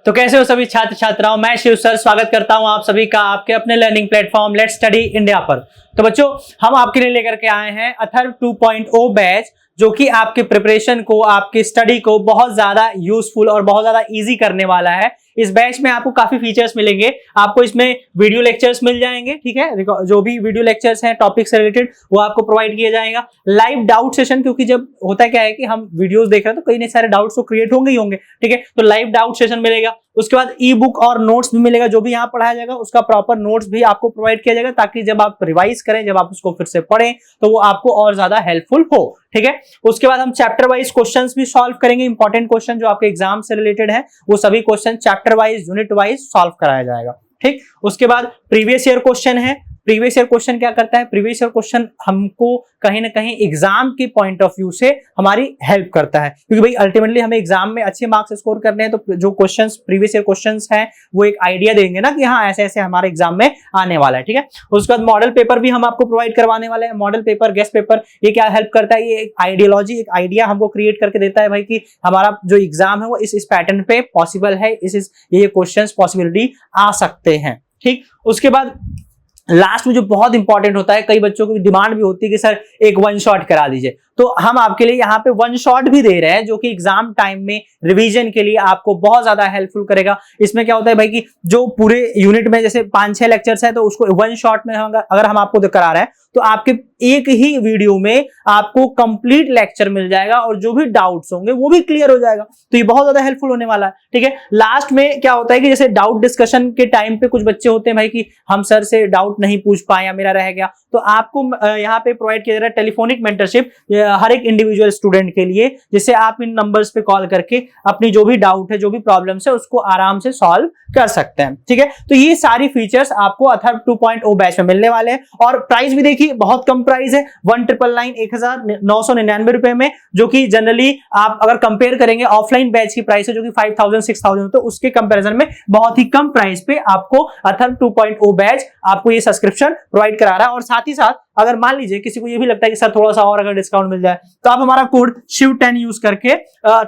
तो कैसे हो सभी छात्र छात्राओं, मैं शिव सर स्वागत करता हूं आप सभी का आपके अपने learning platform let's study India पर। तो बच्चों, हम आपके लिए लेकर के आए हैं अथर्व 2.0 बैच, जो कि आपके प्रिपरेशन को, आपकी स्टडी को बहुत ज्यादा यूजफुल और बहुत ज्यादा इजी करने वाला है। इस बैच में आपको काफी फीचर्स मिलेंगे। आपको इसमें वीडियो लेक्चर्स मिल जाएंगे, ठीक है, जो भी वीडियो लेक्चर्स हैं टॉपिक से रिलेटेड वो आपको प्रोवाइड किया जाएगा। लाइव डाउट सेशन, क्योंकि जब होता क्या है कि हम वीडियोस देख रहे हैं तो कई सारे डाउट्स तो क्रिएट होंगे ही होंगे, ठीक है, तो लाइव डाउट सेशन मिलेगा। उसके बाद ई बुक और नोट्स भी मिलेगा, जो भी यहाँ पढ़ाया जाएगा उसका प्रॉपर नोट्स भी आपको प्रोवाइड किया जाएगा, ताकि जब आप रिवाइज करें, जब आप उसको फिर से पढ़ें तो वो आपको और ज्यादा हेल्पफुल हो, ठीक है। उसके बाद हम चैप्टर वाइज क्वेश्चंस भी सॉल्व करेंगे। इंपॉर्टेंट क्वेश्चन जो आपके एग्जाम से रिलेटेड है वो सभी question chapter wise, unit wise solve कराया जाएगा, ठीक। उसके बाद प्रीवियस ईयर क्वेश्चन है। प्रीवियस ईयर क्वेश्चन क्या करता है? प्रीवियस ईयर क्वेश्चन हमको कहीं ना कहीं एग्जाम के पॉइंट ऑफ व्यू से हमारी हेल्प करता है, क्योंकि भाई अल्टीमेटली हमें एग्जाम में अच्छे मार्क्स स्कोर करने हैं, तो जो क्वेश्चंस प्रीवियस ईयर क्वेश्चंस हैं वो एक आइडिया देंगे ना कि हाँ ऐसे ऐसे हमारे एग्जाम में आने वाला है, ठीक है। उसके बाद मॉडल पेपर भी हम आपको प्रोवाइड करवाने वाले हैं। मॉडल पेपर, गेस्ट पेपर, ये क्या हेल्प करता है? ये एक आइडियोलॉजी, एक आइडिया हमको क्रिएट करके देता है भाई कि हमारा जो एग्जाम है वो इस पैटर्न पे पॉसिबल है, ये क्वेश्चन पॉसिबिलिटी आ सकते हैं, ठीक। उसके बाद लास्ट में जो बहुत इंपॉर्टेंट होता है, कई बच्चों की डिमांड भी होती है कि सर एक वन शॉट करा दीजिए, तो हम आपके लिए यहाँ पे वन शॉट भी दे रहे हैं, जो कि एग्जाम टाइम में रिवीजन के लिए आपको बहुत ज्यादा हेल्पफुल करेगा। इसमें क्या होता है भाई कि जो पूरे यूनिट में जैसे 5-6 लेक्चर्स है, तो उसको वन शॉट में अगर हम आपको करा रहे हैं तो आपके एक ही वीडियो में आपको कंप्लीट लेक्चर मिल जाएगा और जो भी डाउट्स होंगे वो भी क्लियर हो जाएगा। तो ये बहुत ज्यादा हेल्पफुल होने वाला है, ठीक है। लास्ट में क्या होता है कि जैसे डाउट डिस्कशन के टाइम पे कुछ बच्चे होते हैं भाई कि हम सर से डाउट नहीं पूछ पाए या मेरा रह गया, तो आपको यहाँ पे प्रोवाइड किया जा रहा है टेलीफोनिक मेंटरशिप हर एक इंडिविजुअल स्टूडेंट के लिए, जिससे आप इन नंबर्स पे कॉल करके अपनी जो भी डाउट है, जो भी प्रॉब्लम्स है, उसको आराम से सॉल्व कर सकते हैं, ठीक है। तो ये सारी फीचर्स आपको अथर्व 2.0 बैच में मिलने वाले हैं। और प्राइस भी देखिए बहुत कम प्राइस है, 1999 रुपए में, जो कि जनरली आप अगर कंपेयर करेंगे ऑफलाइन बैच की प्राइस है जो कि 5000-6000, तो उसके कंपैरिजन में बहुत ही कम प्राइस पे आपको अथर्व 2.0 बैच आपको ये सब्सक्रिप्शन प्रोवाइड करा रहा है। और साथ ही साथ अगर मान लीजिए किसी को ये भी लगता है कि सर थोड़ा सा और अगर डिस्काउंट मिल जाए, तो आप हमारा कोड शिव10 यूज करके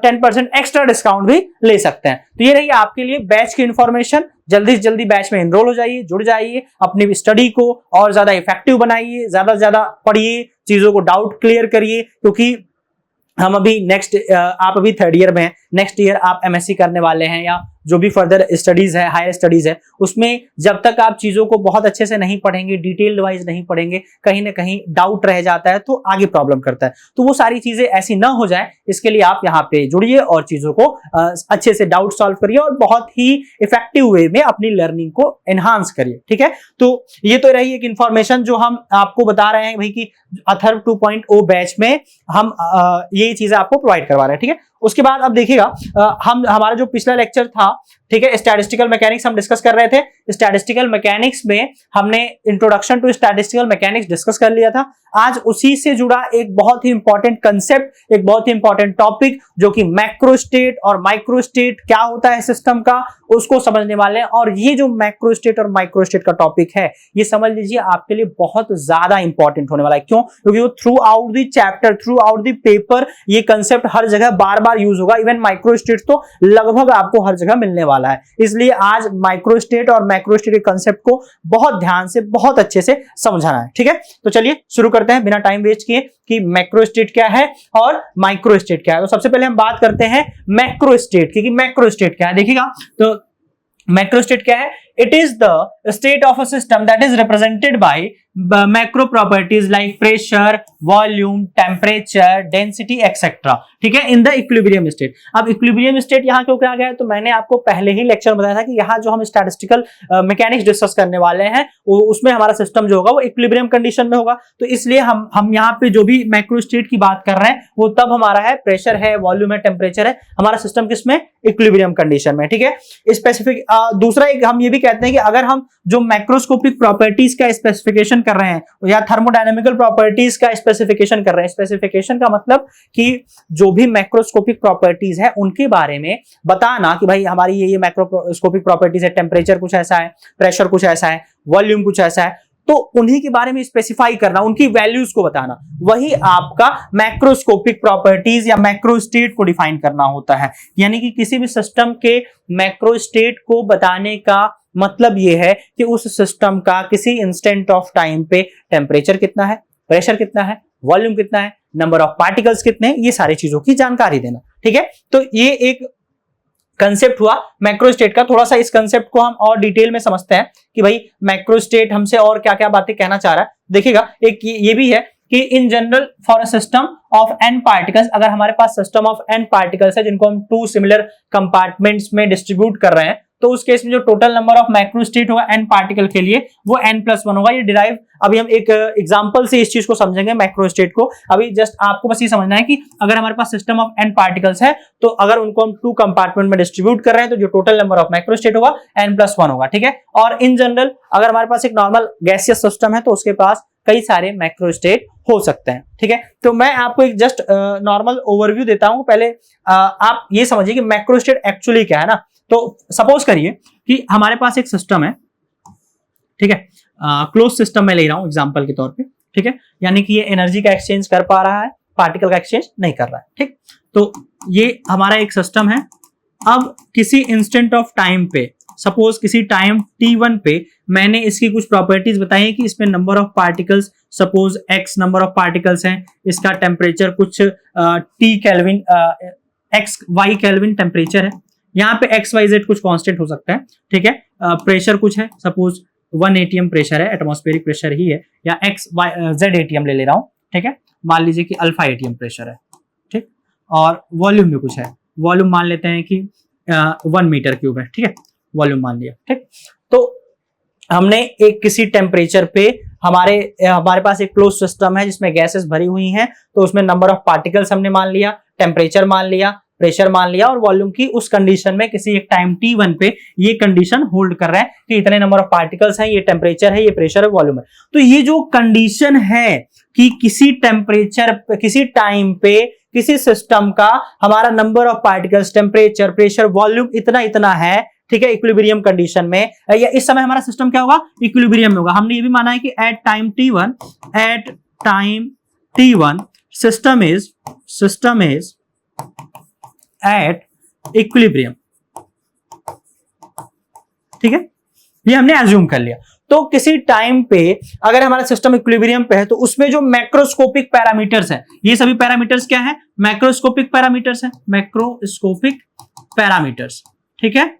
10% एक्स्ट्रा डिस्काउंट भी ले सकते हैं। तो ये रही आपके लिए बैच की इंफॉर्मेशन। जल्दी से जल्दी बैच में एनरोल हो जाइए, जुड़ जाइए, अपनी स्टडी को और ज्यादा इफेक्टिव बनाइए, ज्यादा से ज्यादा पढ़िए, चीजों को डाउट क्लियर करिए, क्योंकि हम अभी आप अभी 3rd ईयर में हैं, नेक्स्ट ईयर आप एमएससी करने वाले हैं या जो भी फर्दर स्टडीज है, हायर स्टडीज है, उसमें जब तक आप चीजों को बहुत अच्छे से नहीं पढ़ेंगे, डिटेल्ड वाइज नहीं पढ़ेंगे, कहीं ना कहीं डाउट रह जाता है तो आगे प्रॉब्लम करता है। तो वो सारी चीजें ऐसी ना हो जाए, इसके लिए आप यहाँ पे जुड़िए और चीजों को अच्छे से डाउट सॉल्व करिए और बहुत ही इफेक्टिव वे में अपनी लर्निंग को एनहांस करिए, ठीक है। तो ये तो रही एक इंफॉर्मेशन जो हम आपको बता रहे हैं भाई कि अथर्व 2.0 बैच में हम ये चीजें आपको प्रोवाइड करवा रहे हैं, ठीक है। उसके बाद अब देखिएगा, हमारा जो पिछला लेक्चर था, ठीक है, स्टैटिस्टिकल मैकेनिक्स हम डिस्कस कर रहे थे। स्टैटिस्टिकल मैकेनिक्स में हमने introduction to statistical mechanics discuss कर लिया था। आज उसी से जुड़ा एक बहुत ही इंपॉर्टेंट कंसेप्ट, एक बहुत ही इंपॉर्टेंट टॉपिक, जो कि मैक्रोस्टेट और माइक्रोस्टेट क्या होता है सिस्टम का, उसको समझने वाले हैं। और ये जो मैक्रोस्टेट और माइक्रोस्टेट का टॉपिक है, ये समझ लीजिए आपके लिए बहुत ज्यादा इंपॉर्टेंट होने वाला है। क्यों? क्योंकि वो through out the chapter, through out the paper ये कंसेप्ट हर जगह बार बार यूज होगा। इवन माइक्रोस्टेट तो लगभग आपको हर जगह मिलने वाला है। इसलिए आज माइक्रोस्टेट और मैक्रोस्टेट के कंसेप्ट को बहुत ध्यान से, बहुत अच्छे से समझाना है, ठीक है। तो चलिए शुरू करते हैं बिना टाइम वेस्ट किए कि मैक्रोस्टेट क्या है और माइक्रोस्टेट क्या है। तो सबसे पहले हम बात करते हैं मैक्रोस्टेट की, कि मैक्रोस्टेट क्या है। देखिएगा, तो मैक्रोस्टेट क्या है? It is the state of a system that is represented by macro properties like pressure, volume, temperature, density, etc. ठीक है, in the equilibrium state। अब equilibrium state यहाँ क्यों कहा गया है? तो मैंने आपको पहले ही लेक्चर बताया था कि यहाँ जो हम स्टैटिस्टिकल मैकेनिक्स डिस्कस करने वाले हैं, उसमें हमारा सिस्टम जो होगा वो इक्विलिब्रियम कंडीशन में होगा। तो इसलिए हम यहाँ पे जो भी मैक्रो स्टेट की बात कर रहे हैं वो तब हमारा है, प्रेशर है, वॉल्यूम है, टेम्परेचर है, हमारा सिस्टम किसमें? इक्विलिब्रियम कंडीशन में, ठीक है। स्पेसिफिक दूसरा एक हम ये भी कहते हैं कि अगर हम जो मैक्रोस्कोपिक प्रॉपर्टीज का स्पेसिफिकेशन कर रहे हैं या थर्मोडायनेमिकल प्रॉपर्टीज का स्पेसिफिकेशन कर रहे हैं, स्पेसिफिकेशन का मतलब कि जो भी मैक्रोस्कोपिक प्रॉपर्टीज है उनके बारे में बताना कि भाई हमारी ये मैक्रोस्कोपिक प्रॉपर्टीज है, टेम्परेचर कुछ ऐसा है, प्रेशर कुछ ऐसा है, वॉल्यूम कुछ ऐसा है, तो उन्हीं के बारे में स्पेसिफाई करना, उनकी वैल्यूज को बताना, वही आपका मैक्रोस्कोपिक प्रॉपर्टीज या मैक्रो स्टेट को डिफाइन करना होता है। यानी कि किसी भी सिस्टम के मैक्रो स्टेट को बताने का मतलब यह है कि उस सिस्टम का किसी इंस्टेंट ऑफ टाइम पे टेम्परेचर कितना है, प्रेशर कितना है, वॉल्यूम कितना है, नंबर ऑफ पार्टिकल्स कितने हैं, ये सारी चीजों की जानकारी देना। ठीक है, तो ये एक कंसेप्ट हुआ मैक्रोस्टेट का। थोड़ा सा इस कंसेप्ट को हम और डिटेल में समझते हैं कि भाई मैक्रोस्टेट हमसे और क्या क्या बातें कहना चाह रहा है। देखिएगा, एक ये भी है कि in general for a system of n particles, अगर हमारे पास सिस्टम ऑफ n पार्टिकल्स है जिनको हम 2 सिमिलर कंपार्टमेंट्स में डिस्ट्रीब्यूट कर रहे हैं, तो उस केस में जो टोटल नंबर ऑफ मैक्रोस्टेट होगा n पार्टिकल के लिए वो n+1 होगा। ये डिराइव अभी हम एक एग्जांपल से इस चीज को समझेंगे मैक्रोस्टेट को। अभी जस्ट आपको बस ये समझना है कि अगर हमारे पास सिस्टम ऑफ n पार्टिकल्स है तो अगर उनको हम 2 कंपार्टमेंट में डिस्ट्रीब्यूट कर रहे हैं तो जो टोटल नंबर ऑफ मैक्रोस्टेट होगा n+1 होगा। ठीक है, और इन जनरल अगर हमारे पास एक नॉर्मल गैसियस सिस्टम है तो उसके पास कई सारे मैक्रोस्टेट हो सकते हैं। ठीक है, तो मैं आपको एक जस्ट नॉर्मल ओवरव्यू देता हूं। पहले आप ये समझिए कि मैक्रोस्टेट एक्चुअली क्या है ना। तो सपोज करिए कि हमारे पास एक सिस्टम है, ठीक है, क्लोज सिस्टम में ले रहा हूं एग्जांपल के तौर पे। ठीक है, यानी कि ये एनर्जी का एक्सचेंज कर पा रहा है, पार्टिकल का एक्सचेंज नहीं कर रहा है। ठीक, तो ये हमारा एक सिस्टम है। अब किसी इंस्टेंट ऑफ टाइम पे, सपोज किसी टाइम t1 पे मैंने इसकी कुछ प्रॉपर्टीज बताई है कि इसमें number of particles, suppose x number of particles हैं, इसका टेम्परेचर कुछ t kelvin y kelvin temperature है, यहाँ पे XYZ कुछ कांस्टेंट हो सकता है। ठीक है, प्रेशर कुछ है, सपोज 1 atm प्रेशर है, एटमॉस्फेरिक प्रेशर ही है, या Z atm ले रहा हूं। ठीक है, मान लीजिए कि अल्फा atm प्रेशर है। ठीक, और वॉल्यूम भी कुछ है, वॉल्यूम मान लेते हैं कि 1 मीटर क्यूब है। ठीक है, वॉल्यूम मान लिया। ठीक, तो हमने एक किसी टेम्परेचर पे हमारे पास एक क्लोज सिस्टम है जिसमें गैसेस भरी हुई हैं, तो उसमें नंबर ऑफ पार्टिकल्स हमने मान लिया, टेम्परेचर मान लिया, प्रेशर मान लिया, और वॉल्यूम की उस कंडीशन में किसी एक टाइम t1 पे ये कंडीशन होल्ड कर रहे हैं कि इतने नंबर ऑफ पार्टिकल्स हैं, ये टेम्परेचर है, ये प्रेशर है, वॉल्यूम है। तो ये जो कंडीशन है कि किसी टेम्परेचर, किसी टाइम पे किसी सिस्टम का हमारा number of particles, temperature, pressure, volume इतना इतना है, ठीक है, इक्विलिब्रियम कंडीशन में, या इस समय हमारा सिस्टम क्या होगा, इक्विलिब्रियम में होगा। हमने ये भी माना है कि at time t1 system is at equilibrium. ठीक है, ये हमने एज्यूम कर लिया। तो किसी टाइम पे अगर हमारा सिस्टम इक्विलिब्रियम पे है तो उसमें जो मैक्रोस्कोपिक पैरामीटर्स हैं, ये सभी पैरामीटर्स क्या है, मैक्रोस्कोपिक पैरामीटर्स हैं, मैक्रोस्कोपिक पैरामीटर्स। ठीक है,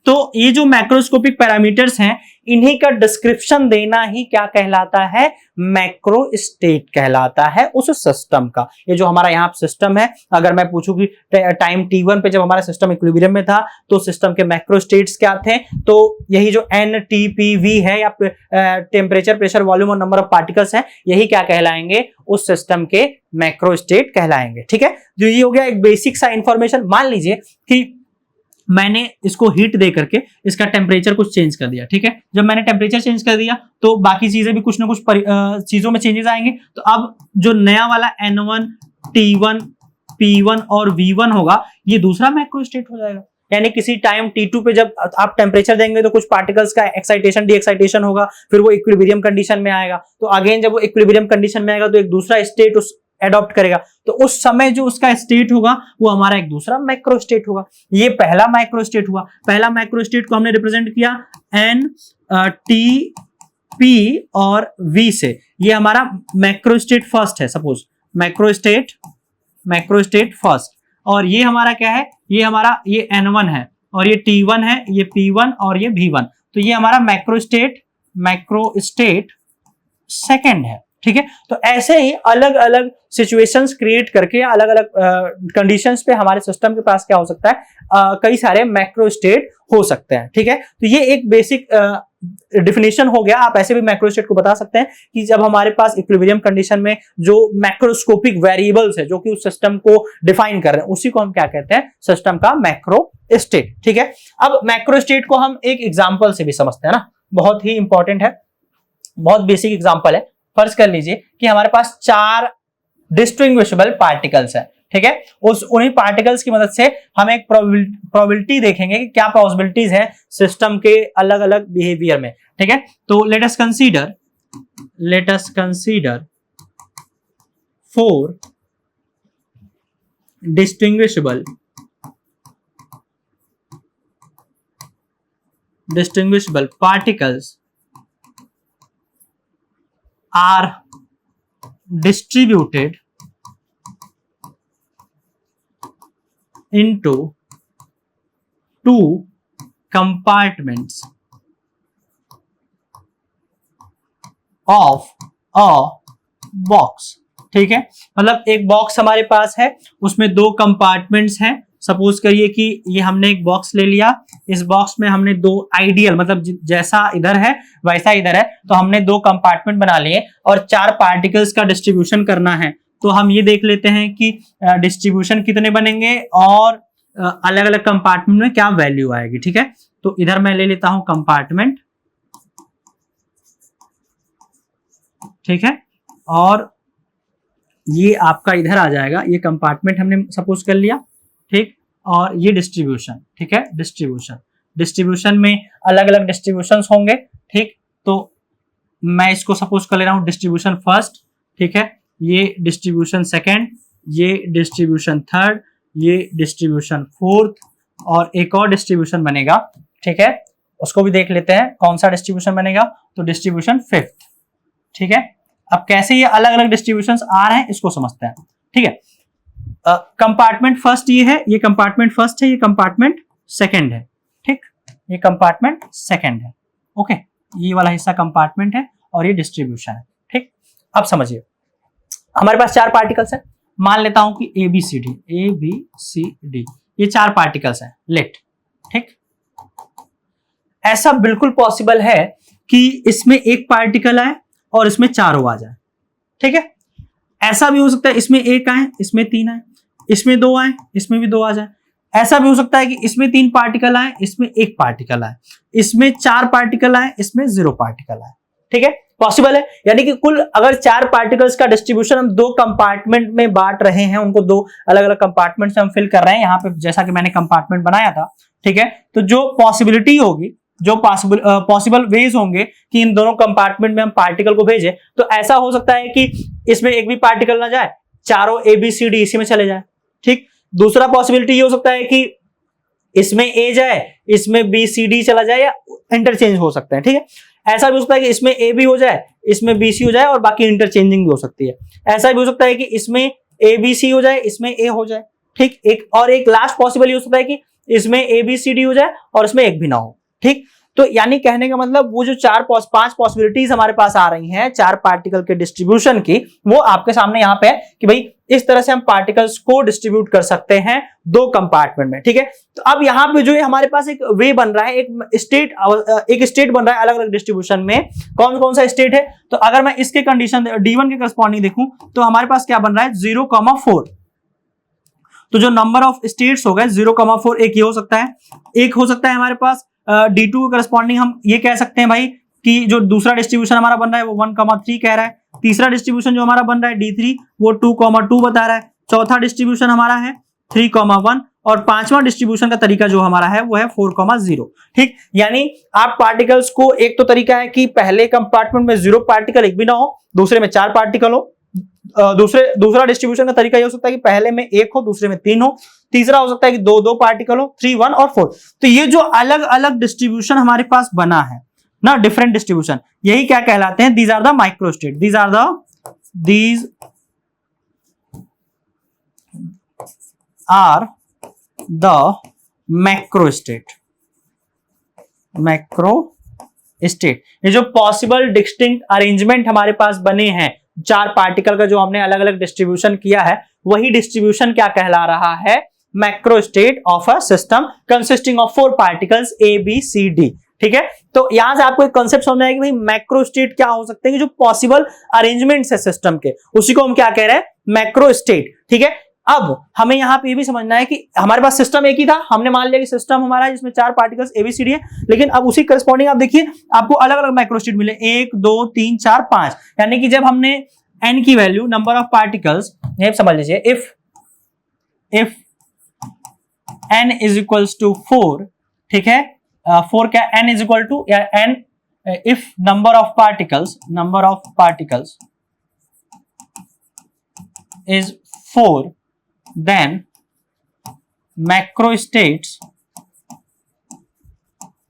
तो ये जो मैक्रोस्कोपिक पैरामीटर्स हैं इन्हीं का डिस्क्रिप्शन देना ही क्या कहलाता है, मैक्रो स्टेट कहलाता है उस सिस्टम का। ये जो हमारा यहाँ सिस्टम है, अगर मैं पूछूं कि टाइम t1 पे जब हमारा सिस्टम इक्विलिब्रियम में था तो सिस्टम के मैक्रो स्टेट्स क्या थे, तो यही जो NTPV है या टेम्परेचर, प्रेशर, वॉल्यूम और नंबर ऑफ पार्टिकल्स है, यही क्या कहलाएंगे, उस सिस्टम के मैक्रो स्टेट कहलाएंगे। ठीक है, जो ये हो गया एक बेसिक सा इंफॉर्मेशन। मान लीजिए कि मैंने इसको हीट दे करके इसका टेम्परेचर कुछ चेंज कर दिया। ठीक है, जब मैंने टेम्परेचर चेंज कर दिया तो बाकी चीजें भी कुछ ना कुछ चीजों में चेंजेस आएंगे। तो अब जो नया वाला N1, T1, P1 और V1 होगा, ये दूसरा मैक्रो स्टेट हो जाएगा। यानी किसी टाइम t2 पे जब आप टेम्परेचर देंगे तो कुछ पार्टिकल्स का एक्साइटेशन, डी एक्साइटेशन होगा, फिर वो इक्विलिब्रियम कंडीशन में आएगा। तो अगेन जब वो इक्विलिब्रियम कंडीशन में आएगा तो एक दूसरा स्टेट उस एडॉप्ट करेगा, तो उस समय जो उसका स्टेट होगा वो हमारा एक दूसरा मैक्रो स्टेट होगा। ये पहला मैक्रो स्टेट हुआ। पहला मैक्रो स्टेट को हमने रिप्रेजेंट किया N, T, P और V से। ये हमारा मैक्रो स्टेट फर्स्ट है, सपोज मैक्रो स्टेट फर्स्ट। और ये हमारा क्या है, ये हमारा ये N1 है और ये T1 है, ये P1 और ये V1। तो ये हमारा मैक्रो स्टेट सेकेंड है। ठीक है, तो ऐसे ही अलग अलग सिचुएशंस क्रिएट करके अलग अलग कंडीशंस पे हमारे सिस्टम के पास क्या हो सकता है, कई सारे मैक्रो स्टेट हो सकते हैं। ठीक है, तो ये एक बेसिक डिफिनेशन हो गया। आप ऐसे भी मैक्रो स्टेट को बता सकते हैं कि जब हमारे पास इक्विलिब्रियम कंडीशन में जो मैक्रोस्कोपिक वेरिएबल्स है जो कि उस सिस्टम को डिफाइन कर रहे हैं, उसी को हम क्या कहते हैं, सिस्टम का मैक्रो स्टेट। ठीक है, अब मैक्रो स्टेट को हम एक एग्जांपल से भी समझते हैं ना, बहुत ही इंपॉर्टेंट है, बहुत बेसिक एग्जांपल है। फर्ज कर लीजिए कि हमारे पास 4 डिस्टिंग्विशेबल पार्टिकल्स है। ठीक है। उन्हीं पार्टिकल्स की मदद से हम एक प्रोबेबिलिटी देखेंगे कि क्या पॉसिबिलिटीज है सिस्टम के अलग अलग बिहेवियर में, ठीक है। तो let us consider 4 distinguishable particles are distributed into 2 compartments of a box, ठीक है। मतलब एक बॉक्स हमारे पास है, उसमें 2 कंपार्टमेंट्स हैं। सपोज करिए कि ये हमने एक बॉक्स ले लिया, इस बॉक्स में हमने 2 आइडियल, मतलब जैसा इधर है वैसा इधर है, तो हमने 2 कंपार्टमेंट बना लिए और 4 पार्टिकल्स का डिस्ट्रीब्यूशन करना है। तो हम ये देख लेते हैं कि डिस्ट्रीब्यूशन कितने बनेंगे और अलग अलग कंपार्टमेंट में क्या वैल्यू आएगी, ठीक है। तो इधर मैं ले लेता हूं कंपार्टमेंट, ठीक है, और ये आपका इधर आ जाएगा, ये कंपार्टमेंट हमने सपोज कर लिया, ठीक, और ये डिस्ट्रीब्यूशन, ठीक है। डिस्ट्रीब्यूशन में अलग अलग डिस्ट्रीब्यूशंस होंगे, ठीक। तो मैं इसको सपोज कर ले रहा हूं डिस्ट्रीब्यूशन फर्स्ट, ठीक है, ये डिस्ट्रीब्यूशन सेकंड, ये डिस्ट्रीब्यूशन थर्ड, ये डिस्ट्रीब्यूशन फोर्थ, और एक और डिस्ट्रीब्यूशन बनेगा, ठीक है। उसको भी देख लेते हैं कौन सा डिस्ट्रीब्यूशन बनेगा, तो डिस्ट्रीब्यूशन फिफ्थ, ठीक है। अब कैसे ये अलग अलग डिस्ट्रीब्यूशंस आ रहे हैं इसको समझते हैं, ठीक है। कंपार्टमेंट फर्स्ट ये है, ये कंपार्टमेंट फर्स्ट है, ये कंपार्टमेंट सेकंड है, ठीक, ये कंपार्टमेंट सेकंड है, ओके। ये वाला हिस्सा कंपार्टमेंट है और ये डिस्ट्रीब्यूशन है, ठीक। अब समझिए हमारे पास 4 पार्टिकल्स हैं, मान लेता हूं कि ए बी सी डी, ये 4 पार्टिकल्स हैं, लेट, ठीक। ऐसा बिल्कुल पॉसिबल है कि इसमें एक पार्टिकल आए और इसमें 4 आ जाए, ठीक है। ऐसा भी हो सकता है इसमें 1 आए, इसमें 3 आए, इसमें 2 आए, इसमें भी 2 आ जाए। ऐसा भी हो सकता है कि इसमें 3 पार्टिकल आए, इसमें 1 पार्टिकल आए, इसमें 4 पार्टिकल आए, इसमें 0 पार्टिकल आए, ठीक है, पॉसिबल है। यानी कि कुल अगर 4 पार्टिकल्स का डिस्ट्रीब्यूशन हम 2 कंपार्टमेंट में बांट रहे हैं, उनको 2 अलग अलग कंपार्टमेंट से हम फिल कर रहे हैं, यहाँ पे जैसा कि मैंने कंपार्टमेंट बनाया था, ठीक है। तो जो पॉसिबिलिटी होगी, जो पॉसिबल वेज होंगे कि इन दोनों कंपार्टमेंट में हम पार्टिकल को भेजें, तो ऐसा हो सकता है कि इसमें एक भी पार्टिकल ना जाए, चारों ए बी सी डी इसी में चले जाए, ठीक। दूसरा पॉसिबिलिटी ये हो सकता है कि इसमें ए जाए, इसमें बी सी डी चला जाए, या इंटरचेंज हो सकता है, ठीक है। ऐसा भी हो सकता है कि इसमें ए भी हो जाए, इसमें बी सी हो जाए, और बाकी इंटरचेंजिंग भी हो सकती है। ऐसा भी हो सकता है कि इसमें ए बी सी हो जाए, इसमें ए हो जाए, ठीक। एक लास्ट पॉसिबल हो सकता है कि इसमें ए बी सी डी हो जाए और इसमें एक भी ना हो, ठीक। तो यानी कहने का मतलब वो जो 5 पॉसिबिलिटीज हमारे पास आ रही हैं 4 पार्टिकल के डिस्ट्रीब्यूशन की, वो आपके सामने यहाँ पे है कि भाई इस तरह से हम पार्टिकल्स को डिस्ट्रीब्यूट कर सकते हैं 2 कंपार्टमेंट में, ठीक है। तो अब यहाँ पे जो है हमारे पास एक वे बन रहा है, एक स्टेट बन रहा है अलग अलग डिस्ट्रीब्यूशन में। कौन कौन सा स्टेट है, तो अगर मैं इसके कंडीशन D1 के करस्पॉन्डिंग देखूं तो हमारे पास क्या बन रहा है 0,4। तो जो नंबर ऑफ स्टेट्स हो गए 0,4, एक ये हो सकता है, एक हो सकता है हमारे पास D2 के करस्पॉन्डिंग हम ये कह सकते हैं भाई कि जो दूसरा डिस्ट्रीब्यूशन हमारा बन रहा है वो 1,3 कह रहा है। तीसरा डिस्ट्रीब्यूशन जो हमारा बन रहा है D3 वो 2,2 बता रहा है। चौथा डिस्ट्रीब्यूशन हमारा है 3,1, और 5वां डिस्ट्रीब्यूशन का तरीका जो हमारा है वो है 4,0, ठीक। यानी आप पार्टिकल्स को, एक तो तरीका है कि पहले कंपार्टमेंट में 0 पार्टिकल एक भी ना हो, दूसरे में 4 पार्टिकल हो। दूसरा डिस्ट्रीब्यूशन का तरीका ये हो सकता है कि पहले में 1 हो, दूसरे में 3 हो। तीसरा हो सकता है कि 2 पार्टिकल हो, 3, 1 और 4। तो ये जो अलग अलग डिस्ट्रीब्यूशन हमारे पास बना है ना, डिफरेंट डिस्ट्रीब्यूशन, यही क्या कहलाते हैं, these are the microstate, these are the macrostate. ये जो पॉसिबल डिस्टिंक्ट अरेंजमेंट हमारे पास बने हैं 4 पार्टिकल का, जो हमने अलग अलग डिस्ट्रीब्यूशन किया है, वही डिस्ट्रीब्यूशन क्या कहला रहा है, macrostate of a system consisting of 4 particles A B C D, ठीक है। तो यहां से आपको एक कांसेप्ट समझ में आएगा कि भाई मैक्रोस्टेट क्या हो सकते हैं, कि जो पॉसिबल अरेंजमेंट्स है सिस्टम के, उसी को हम क्या कह रहे हैं, मैक्रोस्टेट, ठीक है। अब हमें यहां पे ये भी समझना है कि हमारे पास सिस्टम एक ही था, हमने मान लिया कि सिस्टम हमारा है जिसमें 4 पार्टिकल्स एबीसीडी है, लेकिन अब उसी करस्पॉन्डिंग आप देखिए आपको अलग अलग मैक्रोस्टेट मिले, 1 2 3 4 5। यानी कि जब हमने n की वैल्यू, नंबर ऑफ पार्टिकल्स, ये समझ लीजिए, if if n is equals to 4, ठीक है, 4 क्या, n इज इक्वल टू या n, if number of particles is 4, then macrostates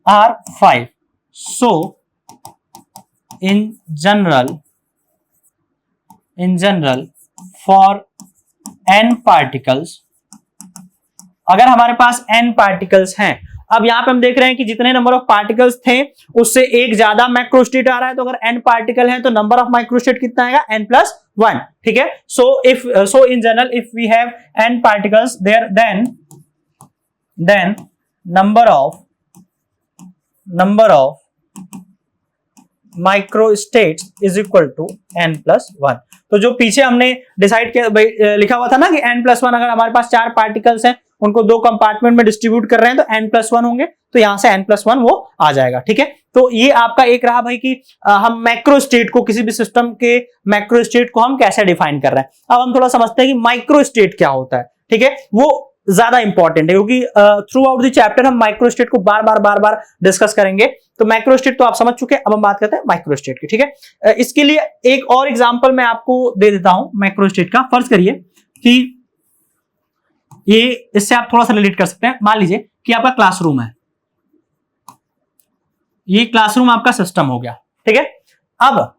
are 5. So in general for n particles, अगर हमारे पास n पार्टिकल्स हैं, अब यहां पे हम देख रहे हैं कि जितने नंबर ऑफ पार्टिकल्स थे उससे एक ज्यादा मैक्रोस्टेट आ रहा है, तो अगर n पार्टिकल है तो नंबर ऑफ माइक्रोस्टेट कितना आएगा, n+1, ठीक है। So in general if we have n particles there, then number of microstates is equal to n+1। तो जो पीछे हमने डिसाइड किया, लिखा हुआ था ना कि n+1, अगर हमारे पास 4 पार्टिकल्स हैं, उनको 2 कंपार्टमेंट में डिस्ट्रीब्यूट कर रहे हैं तो n+1 होंगे, तो यहां से n+1 वो आ जाएगा, ठीक है। तो ये आपका एक रहा भाई कि हम मैक्रोस्टेट को, किसी भी सिस्टम के मैक्रोस्टेट को हम कैसे डिफाइन कर रहे हैं। अब हम थोड़ा समझते हैं कि माइक्रोस्टेट क्या होता है, ठीक है। वो ज्यादा इंपॉर्टेंट है क्योंकि थ्रू आउट द चैप्टर हम माइक्रोस्टेट को बार बार डिस्कस करेंगे। तो माइक्रोस्टेट तो आप समझ चुके हैं, अब हम बात करते हैं माइक्रोस्टेट की, ठीक है। इसके लिए एक और एग्जांपल मैं आपको दे देता हूं माइक्रोस्टेट का। फर्ज करिए कि ये, इससे आप थोड़ा सा रिलेट कर सकते हैं। मान लीजिए कि आपका क्लासरूम है, ये क्लासरूम आपका सिस्टम हो गया, ठीक है। अब